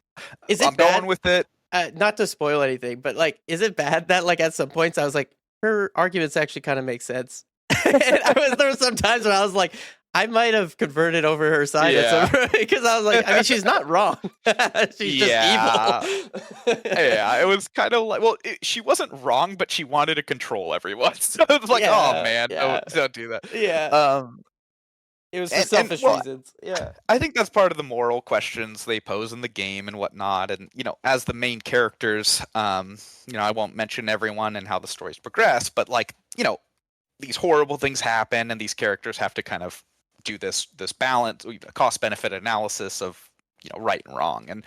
Is I'm it going bad? with it. Not to spoil anything, but like, is it bad that like at some points I was like, her arguments actually kind of make sense, and there were some times when I was like, I might have converted over her side at some Yeah, point because I was like, I mean, she's not wrong, she's just evil. yeah, yeah. It was kind of like, well, she wasn't wrong, but she wanted to control everyone. So it's like, oh Yeah, man, yeah, don't do that. yeah. Um, It was for and selfish well, reasons. Yeah, I think that's part of the moral questions they pose in the game and whatnot. And as the main characters, I won't mention everyone and how the stories progress, but like, these horrible things happen, and these characters have to kind of do this balance, cost benefit analysis of right and wrong. And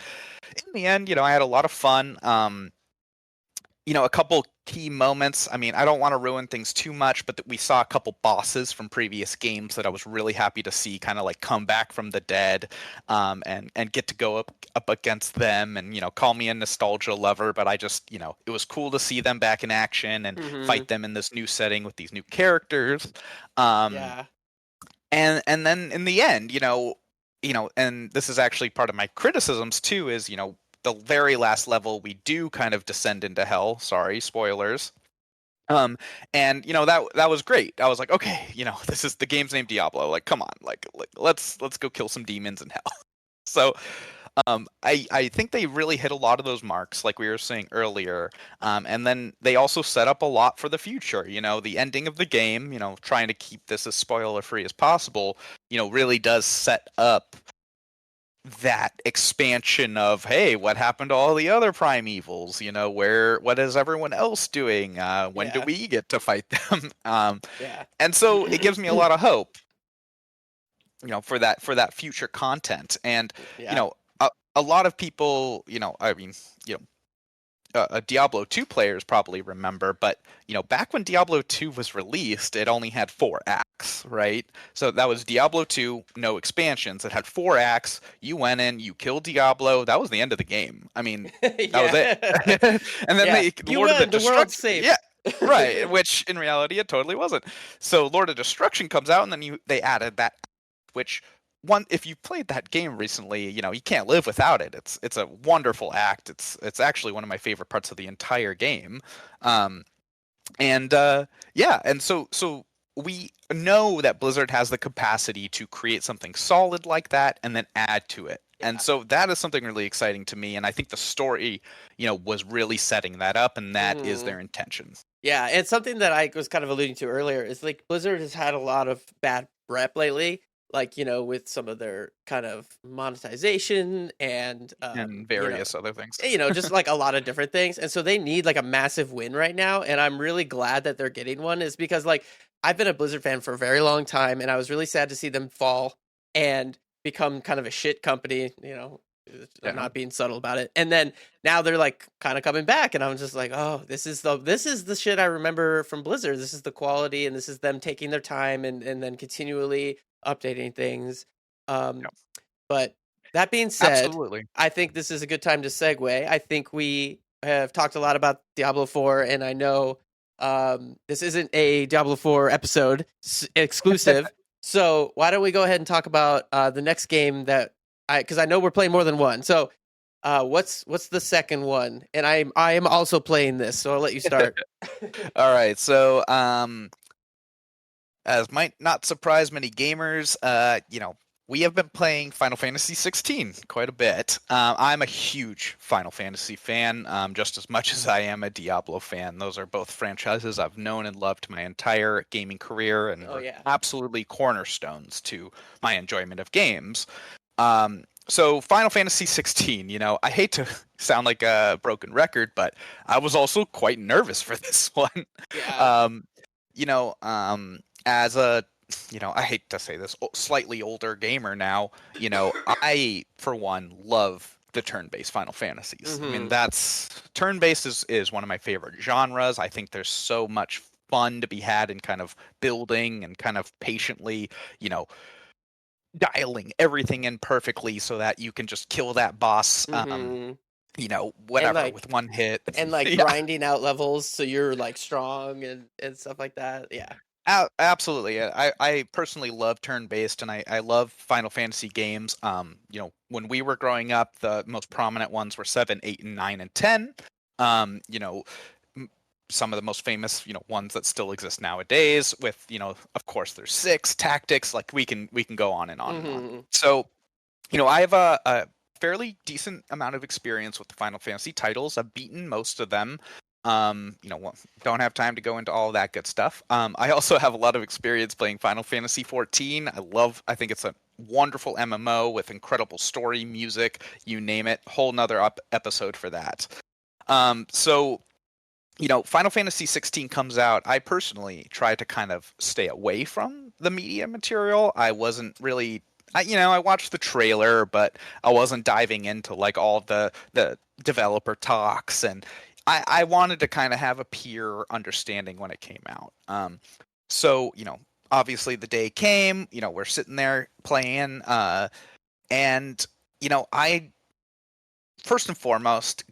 in the end, I had a lot of fun. A couple key moments. I mean, I don't want to ruin things too much, but we saw a couple bosses from previous games that I was really happy to see kind of like come back from the dead, and get to go up against them. And call me a nostalgia lover, but I just it was cool to see them back in action and hmm fight them in this new setting with these new characters. Um, yeah, and then in the end, and this is actually part of my criticisms too, is the very last level we do kind of descend into hell. Sorry, spoilers. Um, and that was great. I was like, okay, this is the game's name Diablo. Like, come on, like let's go kill some demons in hell. So I think they really hit a lot of those marks, like we were saying earlier. And then they also set up a lot for the future. The ending of the game, trying to keep this as spoiler free as possible, really does set up that expansion of, hey, what happened to all the other primevals? What is everyone else doing? When do yeah, we get to fight them? yeah, And so it gives me a lot of hope, for that future content. And you yeah, know, a lot of people, I mean, Diablo 2 players probably remember, but back when Diablo 2 was released, it only had 4 acts, right? So that was Diablo 2, no expansions. It had 4 acts. You went in, you killed Diablo. That was the end of the game. I mean, that was it. yeah, And then yeah. they You Lord of the won. The world's Destruction, safe. yeah, right. Which in reality, it totally wasn't. So Lord of Destruction comes out, and then they added that, which one, if you played that game recently, you can't live without it. It's a wonderful act. It's actually one of my favorite parts of the entire game. um and yeah, and so we know that Blizzard has the capacity to create something solid like that and then add to it. And Yeah. so that is something really exciting to me, and I think the story was really setting that up, and that is hmm their intention. Yeah, and something that I was kind of alluding to earlier is like Blizzard has had a lot of bad rep lately, like with some of their kind of monetization and And various other things. just like a lot of different things. And so they need like a massive win right now. And I'm really glad that they're getting one, is because like I've been a Blizzard fan for a very long time, and I was really sad to see them fall and become kind of a shit company. I'm Yeah, not being subtle about it. And then now they're like kind of coming back, and I'm just like, oh, this is the shit I remember from Blizzard. This is the quality, and this is them taking their time and then continually updating things. Um, yeah, but that being said, absolutely. I think this is a good time to segue. I think we have talked a lot about Diablo 4, and I know this isn't a Diablo 4 episode exclusive. So why don't we go ahead and talk about the next game that because I know we're playing more than one. So what's the second one? And I am also playing this, so I'll let you start. All right, so as might not surprise many gamers, we have been playing Final Fantasy 16 quite a bit. I'm a huge Final Fantasy fan, just as much as I am a Diablo fan. Those are both franchises I've known and loved my entire gaming career, and Oh were yeah. absolutely cornerstones to my enjoyment of games. So Final Fantasy 16, I hate to sound like a broken record, but I was also quite nervous for this one. Yeah. Um, as a, I hate to say this, slightly older gamer now, I for one love the turn-based Final Fantasies. I mean, Mm-hmm. that's turn-based is one of my favorite genres. I think there's so much fun to be had in kind of building and kind of patiently, you know, dialing everything in perfectly so that you can just kill that boss Mm-hmm. And whatever like with one hit. and like Yeah, grinding out levels so you're like strong and stuff like that. Yeah. absolutely. I personally love turn-based, and I love Final Fantasy games. When we were growing up, the most prominent ones were 7, 8, and 9 and 10. um you know m- some of the most famous ones that still exist nowadays, with of course there's 6 tactics. Like we can go on and on and on. Mm-hmm. So I have a fairly decent amount of experience with the Final Fantasy titles. I've beaten most of them. Don't have time to go into all that good stuff. I also have a lot of experience playing Final Fantasy 14. I think it's a wonderful MMO with incredible story, music, you name it. Whole nother episode for that. So Final Fantasy 16 comes out. I personally try to kind of stay away from the media material. I wasn't really, I watched the trailer, but I wasn't diving into like all the developer talks, and I wanted to kind of have a peer understanding when it came out. So obviously the day came. We're sitting there playing, and I first and foremost,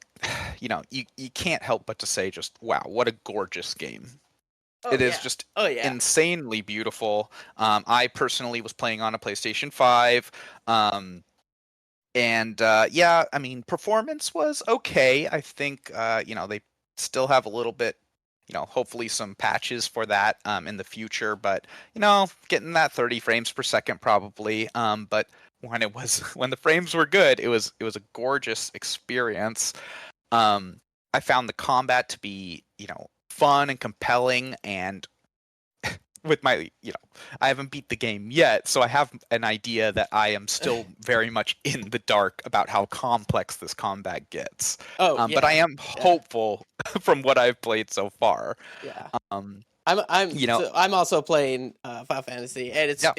you can't help but to say just wow, what a gorgeous game. Oh It is yeah. just Oh yeah. insanely beautiful. I personally was playing on a PlayStation 5. And yeah, I mean, performance was okay. I think they still have a little bit, hopefully some patches for that in the future, but getting that 30 frames per second probably. But when the frames were good, it was a gorgeous experience. I found the combat to be, fun and compelling, and with my, I haven't beat the game yet, so I have an idea that I am still very much in the dark about how complex this combat gets. Oh But I yeah. am Yeah. hopeful from what I've played so far. Yeah. Um, I'm you know, so I'm also playing Final Fantasy, and yeah,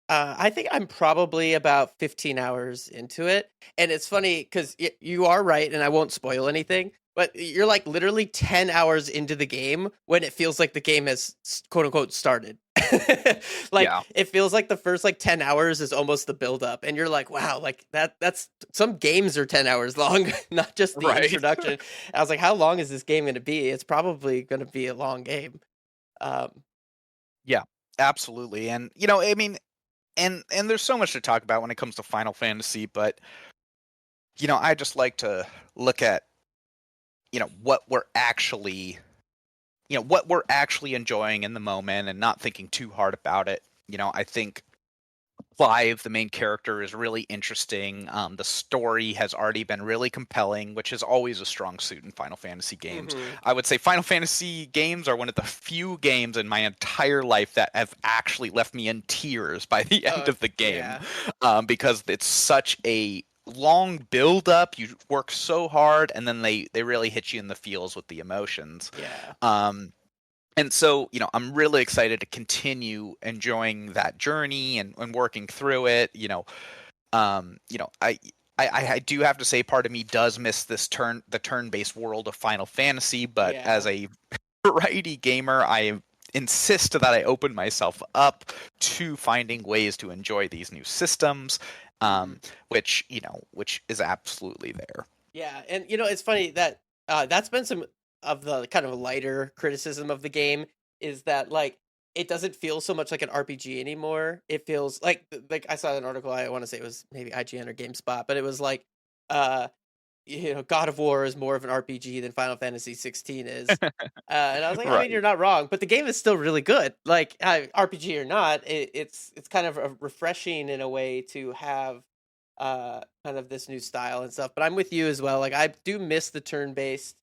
I think I'm probably about 15 hours into it, and it's funny because you are right, and I won't spoil anything, but you're like literally 10 hours into the game when it feels like the game has quote unquote started. Like yeah, it feels like the first like 10 hours is almost the build up, and you're like, wow, like that's some games are 10 hours long, not just the right, introduction. I was like, how long is this game going to be? It's probably going to be a long game. Um, yeah, absolutely. And I mean, and there's so much to talk about when it comes to Final Fantasy, but I just like to look at what we're actually enjoying in the moment and not thinking too hard about it. I think Clive, the main character, is really interesting. The story has already been really compelling, which is always a strong suit in Final Fantasy games. mhm. I would say Final Fantasy games are one of the few games in my entire life that have actually left me in tears by the end of the game, Yeah. because it's such a long build up. You work so hard, and then they really hit you in the feels with the emotions. Yeah. Um, and so I'm really excited to continue enjoying that journey and working through it. I do have to say, part of me does miss the turn-based world of Final Fantasy, but as Yeah. a variety gamer, I insist that I open myself up to finding ways to enjoy these new systems, Mhm. which is absolutely there. Yeah, and it's funny that that's been some of the kind of lighter criticism of the game is that like it doesn't feel so much like an RPG anymore. It feels like I saw an article, I want to say it was maybe IGN or GameSpot, but it was like uh God of War is more of an RPG than Final Fantasy 16 is. And I was like, I mean, Right. you're not wrong, but the game is still really good. Like RPG or not, it's kind of refreshing in a way to have kind of this new style and stuff. But I'm with you as well. Like I do miss the turn-based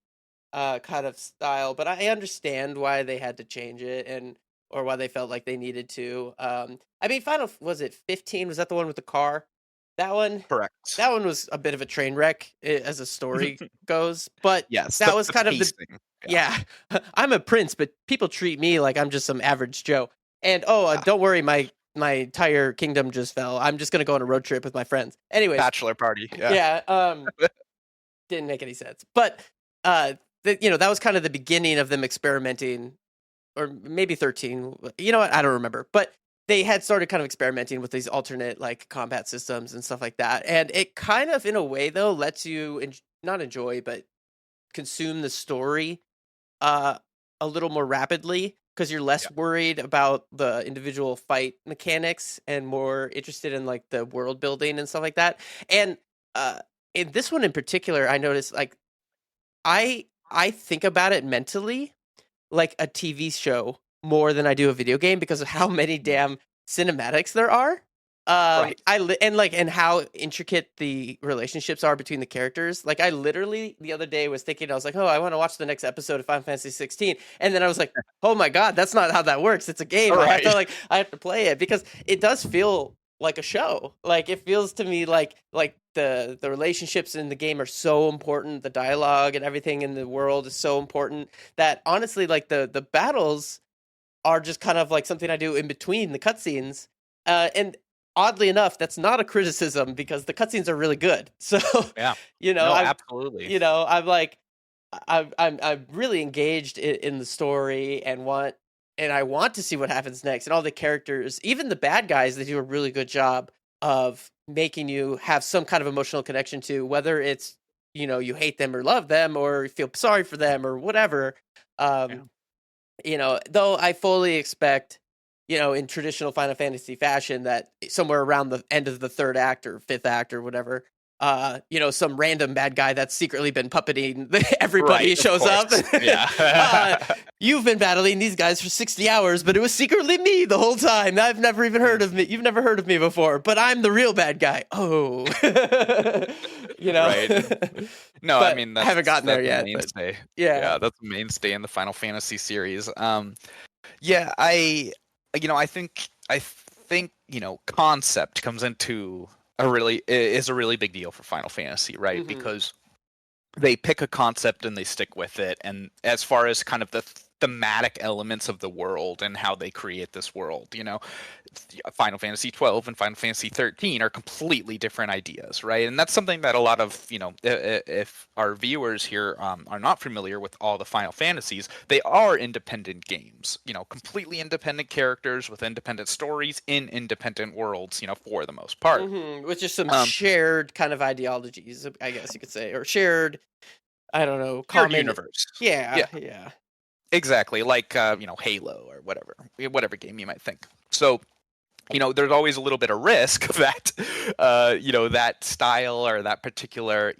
kind of style, but I understand why they had to change it and or why they felt like they needed to. I mean, Final was it 15? Was that the one with the car? That one, Correct. that one was a bit of a train wreck as a story goes, but Yes, that was the kind of the pacing. Yeah. yeah. I'm a prince, but people treat me like I'm just some average Joe. And Yeah. don't worry, my entire kingdom just fell. I'm just gonna go on a road trip with my friends. Anyways, Bachelor party. Yeah. yeah. Didn't make any sense. But that was kind of the beginning of them experimenting, or maybe 13. You know what? I don't remember. But they had started kind of experimenting with these alternate like combat systems and stuff like that. And it kind of, in a way, though, lets you not enjoy, but consume the story uh, a little more rapidly because you're less Yeah. worried about the individual fight mechanics and more interested in like the world building and stuff like that. And uh, in this one in particular, I noticed like I think about it mentally like a TV show more than I do a video game because of how many Mm. damn cinematics there are. Right. And how intricate the relationships are between the characters. Like I literally the other day was thinking I was like, "Oh, I want to watch the next episode of Final Fantasy 16." And then I was like, "Oh my god, that's not how that works. It's a game. Right. I have to play it because it does feel like a show. Like it feels to me like the relationships in the game are so important. The dialogue and everything in the world is so important that honestly, like the battles are just kind of like something I do in between the cutscenes. And oddly enough, that's not a criticism because the cutscenes are really good. So, Yeah. you know, No, I'm, absolutely. I'm like, I'm really engaged in the story and I want to see what happens next. And all the characters, even the bad guys, they do a really good job of making you have some kind of emotional connection to whether it's you hate them or love them or feel sorry for them or whatever. Yeah. Um, though I fully expect, in traditional Final Fantasy fashion, that somewhere around the end of the third act or fifth act or whatever, some random bad guy that's secretly been puppeting everybody Right, of shows up. course. Yeah. uh, you've been battling these guys for 60 hours, but it was secretly me the whole time. I've never even heard of me. You've never heard of me before, but I'm the real bad guy. Oh, you know. Right. No, I But mean I haven't gotten there that's a yet. But mainstay. yeah. Yeah, that's a mainstay in the Final Fantasy series. Yeah, I think concept comes into is a really big deal for Final Fantasy, right? Hmm. Because they pick a concept and they stick with it. And as far as kind of the thematic elements of the world and how they create this world, Final Fantasy 12 and Final Fantasy 13 are completely different ideas, right? And that's something that a lot of, if our viewers here are not familiar with all the Final Fantasies, they are independent games, completely independent characters with independent stories in independent worlds, for the most part. With just some Um, shared kind of ideologies, I guess you could say, or shared, I don't know, Shared common. universe. Yeah, Yeah, yeah. exactly. Like, Halo or whatever game you might think. So, there's always a little bit of risk that, that style or that particular,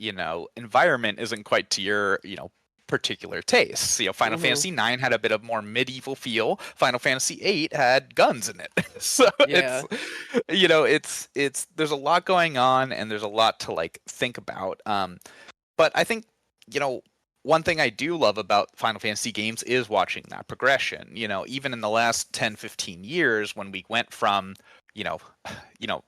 environment isn't quite to your, particular tastes. Final Hmm. Fantasy 9 had a bit of more medieval feel. Final Fantasy 8 had guns in it. So Yeah. there's a lot going on and there's a lot to like think about. But I think, you know, one thing I do love about Final Fantasy games is watching that progression. Even in the last 10, 15 years when we went from, you know, you know,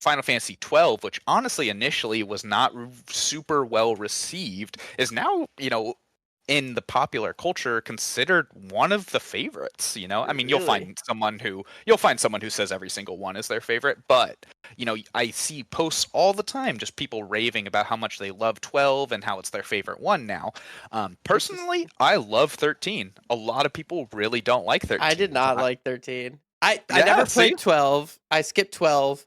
Final Fantasy 12, which honestly initially was not super well received, is now, in the popular culture considered one of the favorites. I mean, Really. you'll find someone who says every single one is their favorite, but I see posts all the time, just people raving about how much they love 12 and how it's their favorite one now. Personally, I love 13. A lot of people really don't like I did 13. not like 13. I Yeah, never see? played 12. I skipped 12.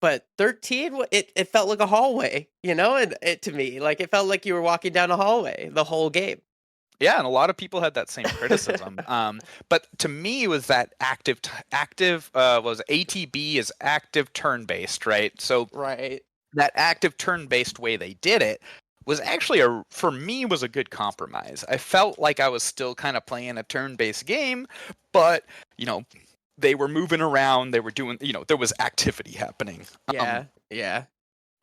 But 13, it felt like a hallway, it to me, like it felt like you were walking down a hallway the whole game. Yeah, and a lot of people had that same criticism. But to me, it was that active was ATB is active turn based, right? So Right. that active turn-based way they did it was actually for me was a good compromise. I felt like I was still kind of playing a turn-based game, but you know, they were moving around, they were doing, there was activity happening. Yeah, yeah.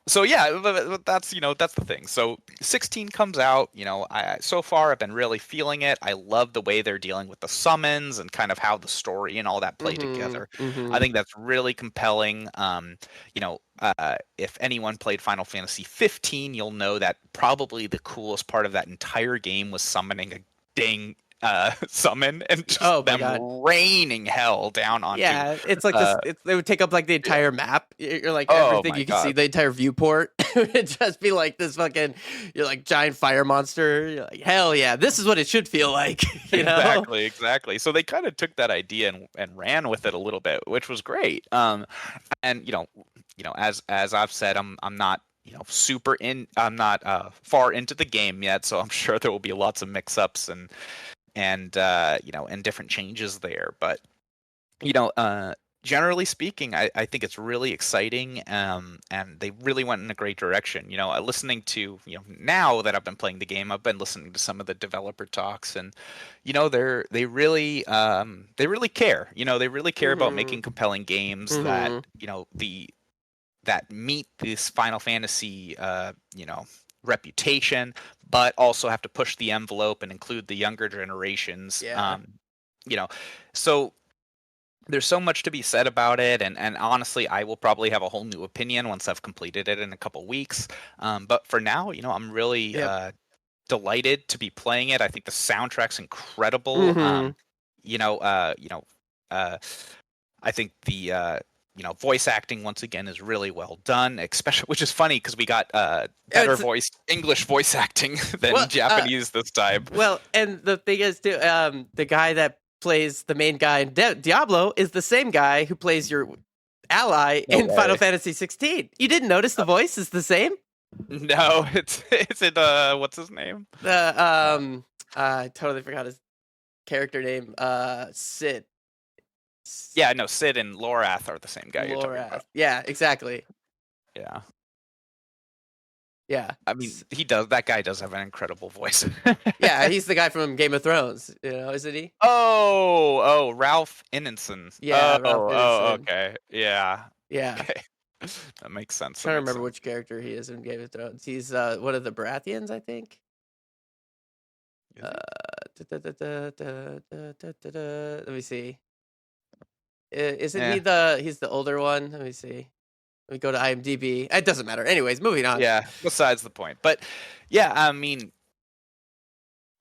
So yeah, that's that's the thing. So 16 comes out. I so far I've been really feeling it. I love the way they're dealing with the summons and kind of how the story and all that play Mhm. together. I Mhm. think that's really compelling. If anyone played Final Fantasy 15, you'll know that probably the coolest part of that entire game was summoning a dang summon and just Oh my them god. raining hell down onto. Yeah, it's like Uh, this. They would take up like the yeah. entire map. You're like Oh everything my you can see, god. the entire viewport. It would just be like this fucking, you're like giant fire monster. You're like, hell yeah, this is what it should feel like. You know? Exactly, exactly. So they kind of took that idea and ran with it a little bit, which was great. And as I've said, I'm not I'm not far into the game yet, so I'm sure there will be lots of mix-ups and different changes there. But you know, uh, generally speaking, I think it's really exciting, and they really went in a great direction. Listening to, now that I've been playing the game, I've been listening to some of the developer talks, and they really care. They really care about Mhm. making compelling games that Mhm. that meet this Final Fantasy, reputation, but also have to push the envelope and include the younger generations. Yeah. You know, so there's so much to be said about it, and honestly, I will probably have a whole new opinion once I've completed it in a couple weeks. But for now, I'm really Yep. delighted to be playing it. I think the soundtrack's incredible. Mhm. You know, uh, you know, uh, I think the voice acting once again is really well done, especially, which is funny because we got better It's voice English voice acting well, than Japanese this time. well, and the thing is too, the guy that plays the main guy in Diablo is the same guy who plays your ally No in Final way. Fantasy 16. You didn't notice the voice is the same? No, it's it. What's his name? The Uh, I totally forgot his character name. Sid. Yeah, no, Sid and Lorath are the same guy you're talking Lorath. about. Yeah, exactly. Yeah. Yeah. I mean, that guy does have an incredible voice. Yeah, he's the guy from Game of Thrones, isn't he? Oh, Ralph Ineson. Yeah, Ralph Ineson. Okay. Yeah. Yeah. Okay. That makes sense. That Trying to makes remember sense. which character he is in Game of Thrones. He's one of the Baratheons, I think. Is he? Let me see. Isn't he Yeah. he's the older one? Let me see. Let me go to IMDb. It doesn't matter. Anyways, moving on. Yeah, besides the point. But yeah, I mean,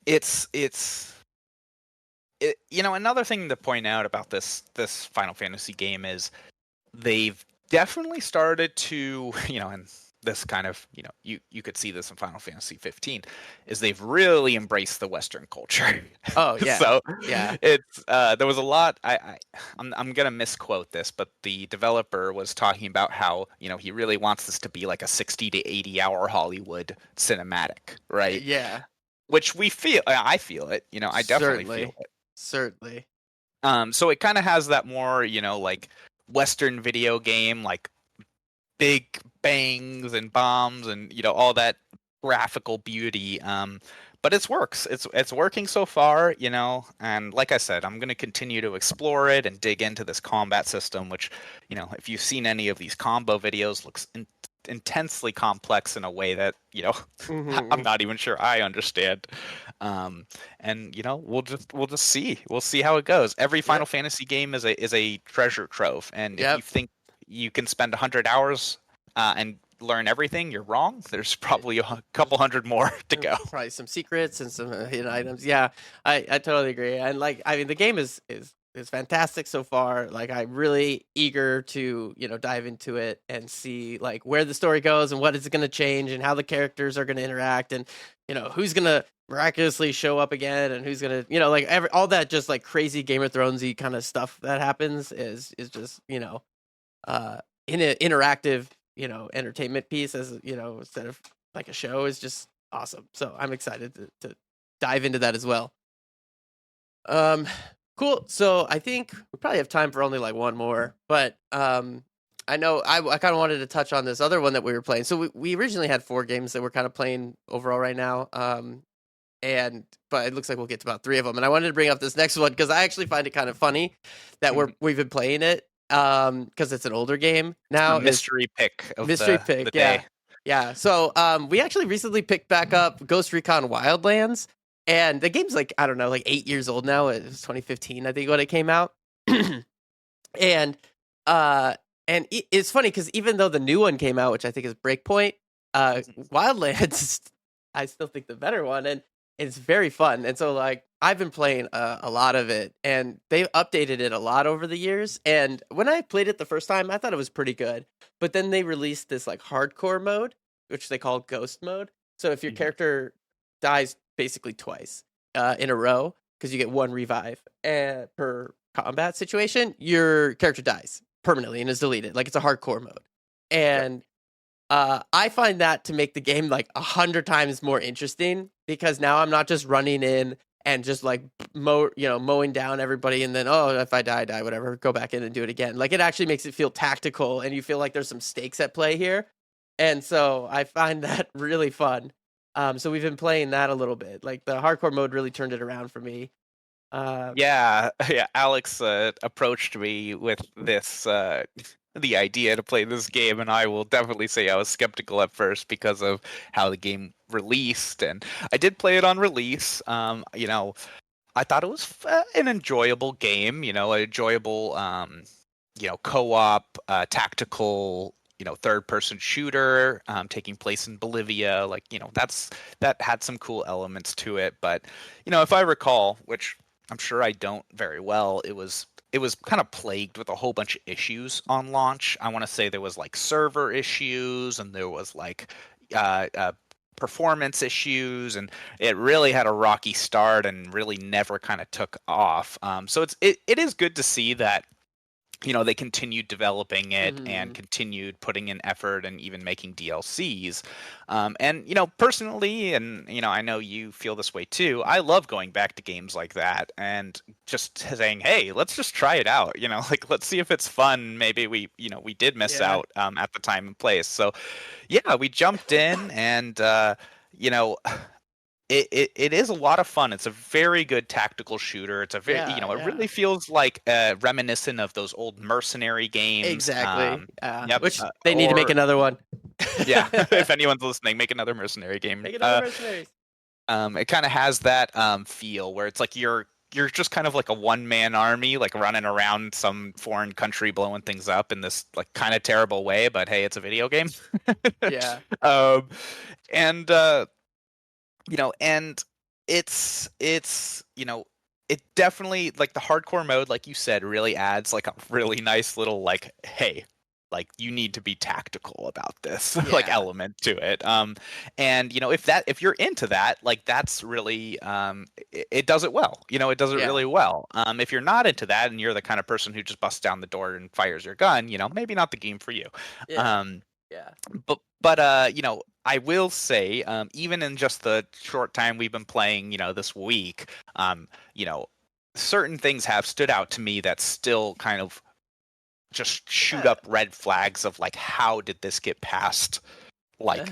it's another thing to point out about this Final Fantasy game is they've definitely started to, and this kind of, you could see this in Final Fantasy 15, is they've really embraced the Western culture. Oh yeah, So yeah, it's there was a lot. I'm gonna misquote this, but the developer was talking about how he really wants this to be like a 60 to 80 hour Hollywood cinematic, right? yeah. Which I feel it. I definitely feel Certainly, it. certainly. So it kind of has that more, like Western video game, like big bangs and bombs and all that graphical beauty. But it works. It's working so far, and like I said, I'm going to continue to explore it and dig into this combat system, which, if you've seen any of these combo videos, looks intensely complex in a way that I'm Hmm. not even sure I understand. And we'll just see. We'll see how it goes. Every Final Yep, Fantasy game is a treasure trove, and if you yep. think you can spend 100 hours and learn everything, you're wrong. There's probably a couple hundred more to go. Probably some secrets and some hidden items. Yeah, I totally agree. And like, I mean, the game is fantastic so far. Like, I'm really eager to dive into it and see like where the story goes and what is going to change and how the characters are going to interact and who's going to miraculously show up again and who's going to like all that just like crazy Game of Thronesy kind of stuff that happens is just in an interactive entertainment piece as instead of like a show is just awesome. So I'm excited to dive into that as well. Um, cool. So I think we probably have time for only like one more, but I know I kind of wanted to touch on this other one that we were playing. So we originally had 4 games that we're kind of playing overall right now. And but it looks like we'll get to about 3 of them. And I wanted to bring up this next one because I actually find it kind of funny that we've been playing it because it's an older game A now. Is mystery pick of Mystery the Pick, yeah, day. yeah. So we actually recently picked back up Ghost Recon Wildlands, and the game's like I don't know, like 8 years old now. It was 2015, I think, when it came out. and uh it's funny because even though the new one came out, which I think is Breakpoint, Wildlands I still think the better one, and it's very fun. And so like I've been playing a lot of it, and they've updated it a lot over the years. And when I played it the first time, I thought it was pretty good, but then they released this like hardcore mode, which they call ghost mode. So if your Mhm. character dies basically twice in a row, because you get one revive per combat situation, your character dies permanently and is deleted. Like it's a hardcore mode. Yep. And I find that to make the game like 100 times more interesting because now I'm not just running in and just like mowing down everybody, and then oh, if I die, die, whatever, go back in and do it again. Like it actually makes it feel tactical, and you feel like there's some stakes at play here, and so I find that really fun. So we've been playing that a little bit. Like the hardcore mode really turned it around for me. Uh, Yeah, yeah. Alex approached me with this the idea to play this game, and I will definitely say I was skeptical at first because of how the game released, and I did play it on release. I thought it was an enjoyable game. An enjoyable co-op, tactical. Third-person shooter taking place in Bolivia. Like, that had some cool elements to it. But, if I recall, which I'm sure I don't very well, it was kind of plagued with a whole bunch of issues on launch. I want to say there was like server issues and there was like performance issues, and it really had a rocky start and really never kind of took off. So it is good to see that they continued developing it and mhm. continued putting in effort and even making DLCs. And personally, and I know you feel this way too. I love going back to games like that and just saying, "Hey, let's just try it out." Like let's see if it's fun. Maybe we did miss Yeah, out at the time and place. So yeah, we jumped in and you know it is a lot of fun. It's a very good tactical shooter. It's a very, yeah, it yeah. really feels like reminiscent of those old mercenary games. Exactly. Yep. Which they need to make Or another one. yeah, if anyone's listening, make another mercenary game. Make another Mercenaries. It kind of has that feel where it's like you're just kind of like a one man army, like running around some foreign country, blowing things up in this like kind of terrible way. But hey, it's a video game. Yeah, um, and and it's it definitely, like, the hardcore mode, like you said, really adds like a really nice little, like, hey, like, you need to be tactical about this like yeah, element to it. And if you're into that, like, that's really it does it well. It does it yeah, really well. If you're not into that and you're the kind of person who just busts down the door and fires your gun, maybe not the game for you. yeah, um yeah, but I will say, even in just the short time we've been playing, this week, you know, certain things have stood out to me that still kind of just shoot yeah. up red flags of like, how did this get past like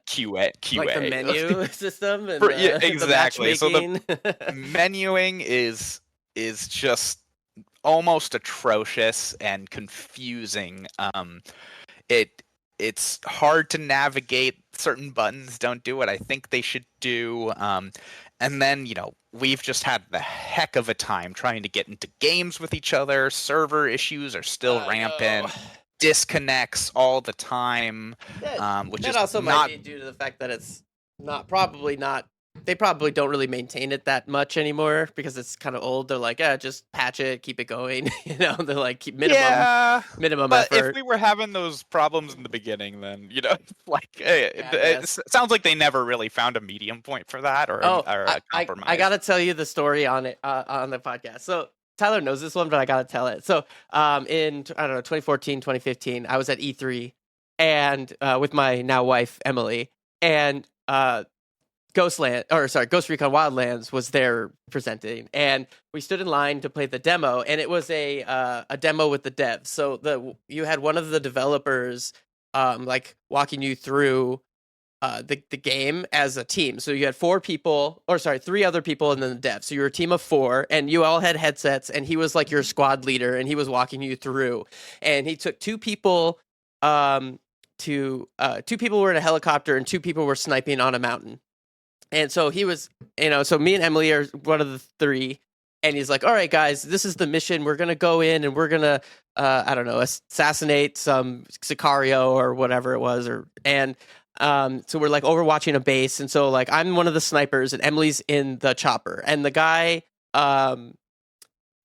QA? Like the QA? menu system and Yeah, the exactly. So the matchmaking. menuing is just almost atrocious and confusing. It it's hard to navigate. Certain buttons don't do what I think they should do. And then we've just had the heck of a time trying to get into games with each other. Server issues are still No. rampant. Disconnects all the time, That which that is also might not. be due to the fact that it's not. They probably don't really maintain it that much anymore because it's kind of old. They're like, yeah, just patch it, keep it going. They're like keep Yeah, minimum but if effort. we were having those problems in the beginning, then like Yeah, I it guess. sounds like they never really found a medium point for that, or Oh, or I, a I, I compromise. gotta tell you the story on it on the podcast. So Tyler knows this one, but I gotta tell it. So in I don't know 2014, 2015, I was at E3 and with my now wife Emily, and Ghost Recon Wildlands was there presenting, and we stood in line to play the demo, and it was a demo with the devs. So you had one of the developers like walking you through the game as a team. So you had four people, or sorry, three other people, and then the dev. So you were a team of four, and you all had headsets, and he was like your squad leader, and he was walking you through. And he took two people, two people were in a helicopter, and two people were sniping on a mountain. And so he was, so me and Emily are one of the three. And he's like, all right, guys, this is the mission. We're going to go in and we're going to, I don't know, assassinate some Sicario or whatever it was. So we're like overwatching a base. And so like I'm one of the snipers and Emily's in the chopper. And the guy, the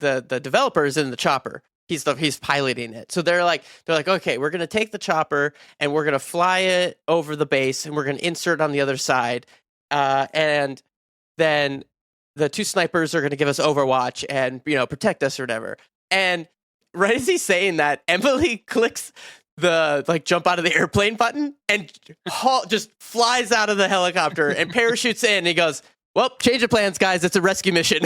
developer is in the chopper. He's piloting it. So they're like, okay, we're gonna take the chopper and we're gonna fly it over the base and we're gonna insert on the other side. And then the two snipers are going to give us Overwatch and, protect us or whatever. And right as he's saying that, Emily clicks the like jump out of the airplane button and just flies out of the helicopter and parachutes in. And he goes, well, change of plans, guys. It's a rescue mission.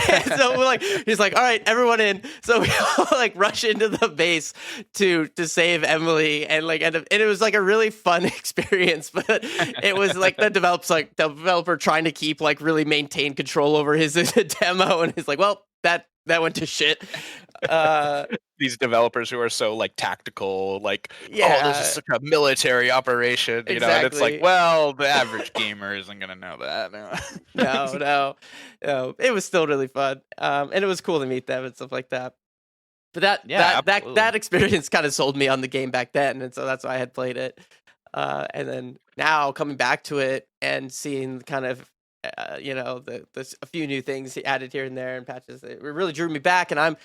And so he's like, all right, everyone in. So we all like rush into the base to save Emily, and it was like a really fun experience. But it was like the developer trying to keep like really maintain control over his demo, and he's like, well, that went to shit. These developers who are so like tactical, like, yeah, oh, this is such a military operation, exactly. And it's like, well, the average gamer isn't gonna know that. No, it was still really fun, and it was cool to meet them and stuff like that. But that experience kind of sold me on the game back then, and so that's why I had played it. And then now coming back to it and seeing kind of the a few new things he added here and there and patches, it really drew me back. And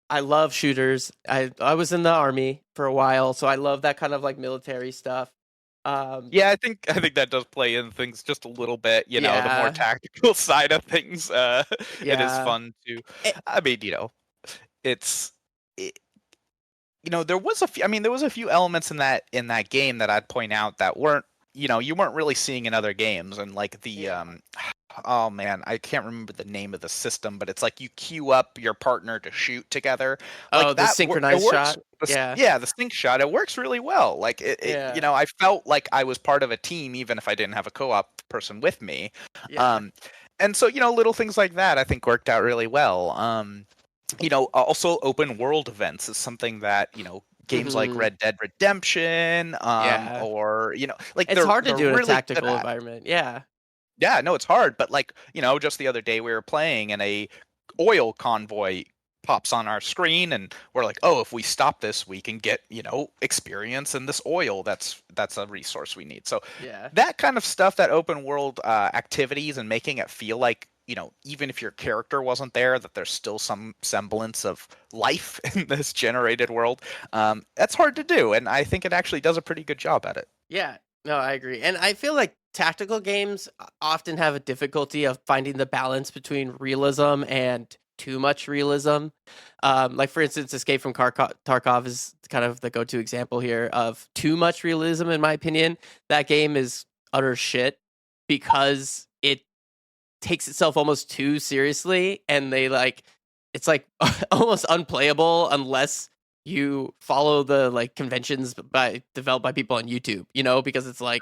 I love shooters. I was in the army for a while, so I love that kind of like military stuff. Yeah, I think that does play in things just a little bit. The more tactical side of things, it is fun to. I mean, there was a few elements in that game that I'd point out that weren't, you weren't really seeing in other games, and like the oh man, I can't remember the name of the system, but it's like you queue up your partner to shoot together. Like the synchronized shot. The sync shot. It works really well. Like I felt like I was part of a team, even if I didn't have a co-op person with me. Yeah. And so little things like that I think worked out really well. Also open world events is something that games like Red Dead Redemption, or like it's hard to do in really a tactical environment. Yeah. Yeah, no, it's hard, but like, just the other day we were playing and a oil convoy pops on our screen and we're like, oh, if we stop this, we can get, experience in this oil. That's a resource we need. So that kind of stuff, that open world activities and making it feel like, even if your character wasn't there, that there's still some semblance of life in this generated world. That's hard to do. And I think it actually does a pretty good job at it. Yeah, no, I agree. And I feel like tactical games often have a difficulty of finding the balance between realism and too much realism. Like for instance, Escape from Tarkov is kind of the go-to example here of too much realism, in my opinion. That game is utter shit because it takes itself almost too seriously, and it's like almost unplayable unless you follow the like conventions developed by people on YouTube, because it's like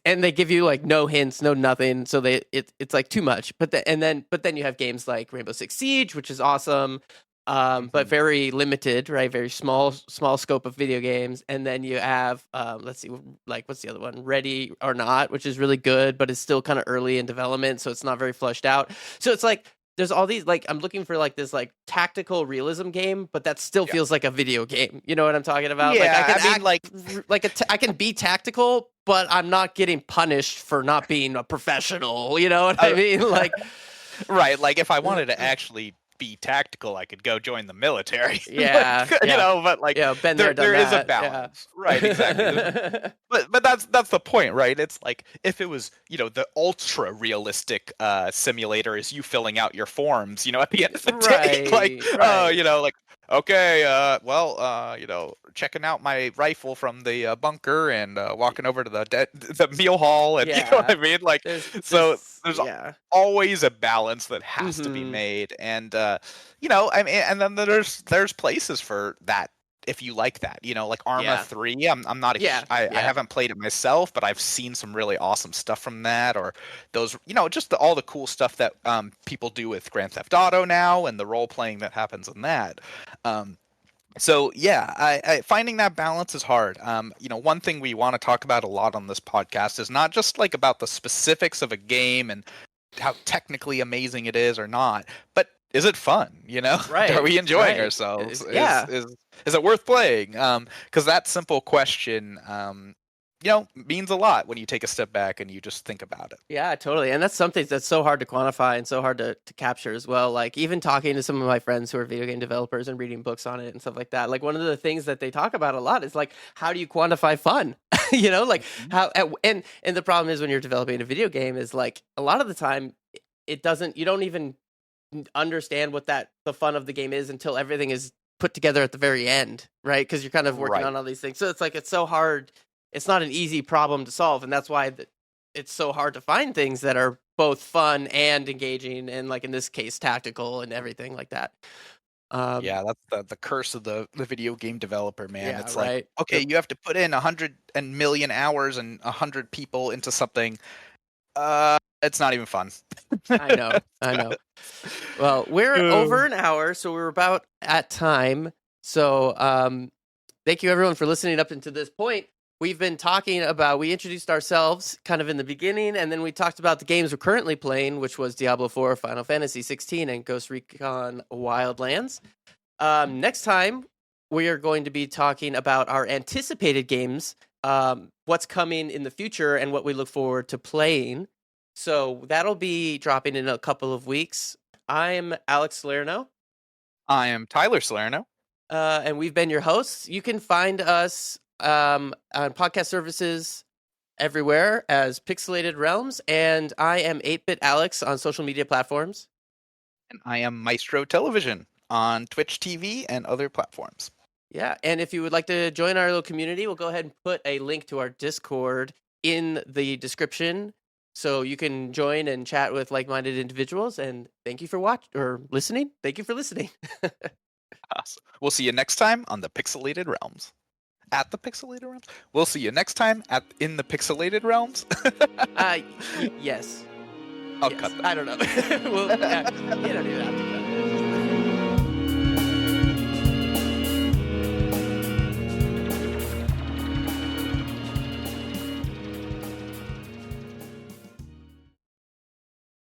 and they give you like no hints, no nothing, so it's like too much. But then you have games like Rainbow Six Siege, which is awesome, but very limited, right? Very small scope of video games. And then you have let's see, like what's the other one? Ready or Not, which is really good, but it's still kind of early in development, so it's not very fleshed out. So it's like there's all these, like, I'm looking for like this like tactical realism game, but that still feels like a video game. You know what I'm talking about? Yeah, I can be tactical, but I'm not getting punished for not being a professional. You know what I mean? Like, right. Like if I wanted to actually be tactical, I could go join the military. Yeah, but like, there is a balance, right? Exactly. but that's the point, right? It's like if it was, the ultra realistic simulator is you filling out your forms, at the end of the day, like, Okay, checking out my rifle from the bunker and walking over to the meal hall, and you know what Yeah. I mean. Like, so There's there's yeah. always a balance that has to be Mhm. made, and I mean, and then there's places for that if you like that. Like Arma Yeah. 3. I'm not Yeah. I Yeah. haven't played it myself, but I've seen some really awesome stuff from that, or those just all the cool stuff that people do with Grand Theft Auto now, and the role playing that happens in that. Um, so yeah, finding that balance is hard. One thing we want to talk about a lot on this podcast is not just like about the specifics of a game and how technically amazing it is or not, but is it fun? Are Right. we enjoying Right. ourselves? Is Yeah. is it worth playing? Because that simple question, means a lot when you take a step back and you just think about it. Yeah, totally. And that's something that's so hard to quantify and so hard to capture as well. Like even talking to some of my friends who are video game developers and reading books on it and stuff like that. Like one of the things that they talk about a lot is like how do you quantify fun? Like Mhm. how and the problem is when you're developing a video game is like a lot of the time it doesn't you don't even understand what that the fun of the game is until everything is put together at the very end, right? Because you're kind of working Right. on all these things. So it's like it's so hard. It's not an easy problem to solve, and that's why it's so hard to find things that are both fun and engaging, and like in this case, tactical and everything like that. Um, Yeah, that's the curse of the video game developer, man. yeah, It's like, right. okay, you have to put in 100 million hours and 100 people into something. It's not even fun. I know, I know. Well, we're over an hour, so we're about at time. So, thank you everyone for listening up into this point. We've been talking about, we introduced ourselves kind of in the beginning, and then we talked about the games we're currently playing, which was Diablo 4, Final Fantasy 16, and Ghost Recon Wildlands. Next time, we are going to be talking about our anticipated games, what's coming in the future, and what we look forward to playing. So that'll be dropping in a couple of weeks. I'm Alex Salerno, I am Tyler Salerno. and we've been your hosts. You can find us on podcast services everywhere as Pixelated Realms, and I am 8-Bit Alex on social media platforms. And I am Maestro Television on Twitch TV and other platforms. Yeah, and if you would like to join our little community, we'll go ahead and put a link to our Discord in the description so you can join and chat with like-minded individuals. And thank you for listening. Thank you for listening. Awesome. We'll see you next time on the Pixelated Realms. At the Pixelated Realms. We'll see you next time in the Pixelated Realms. Yes. I'll Yes. cut that. I don't know. Well, yeah, you don't even have to.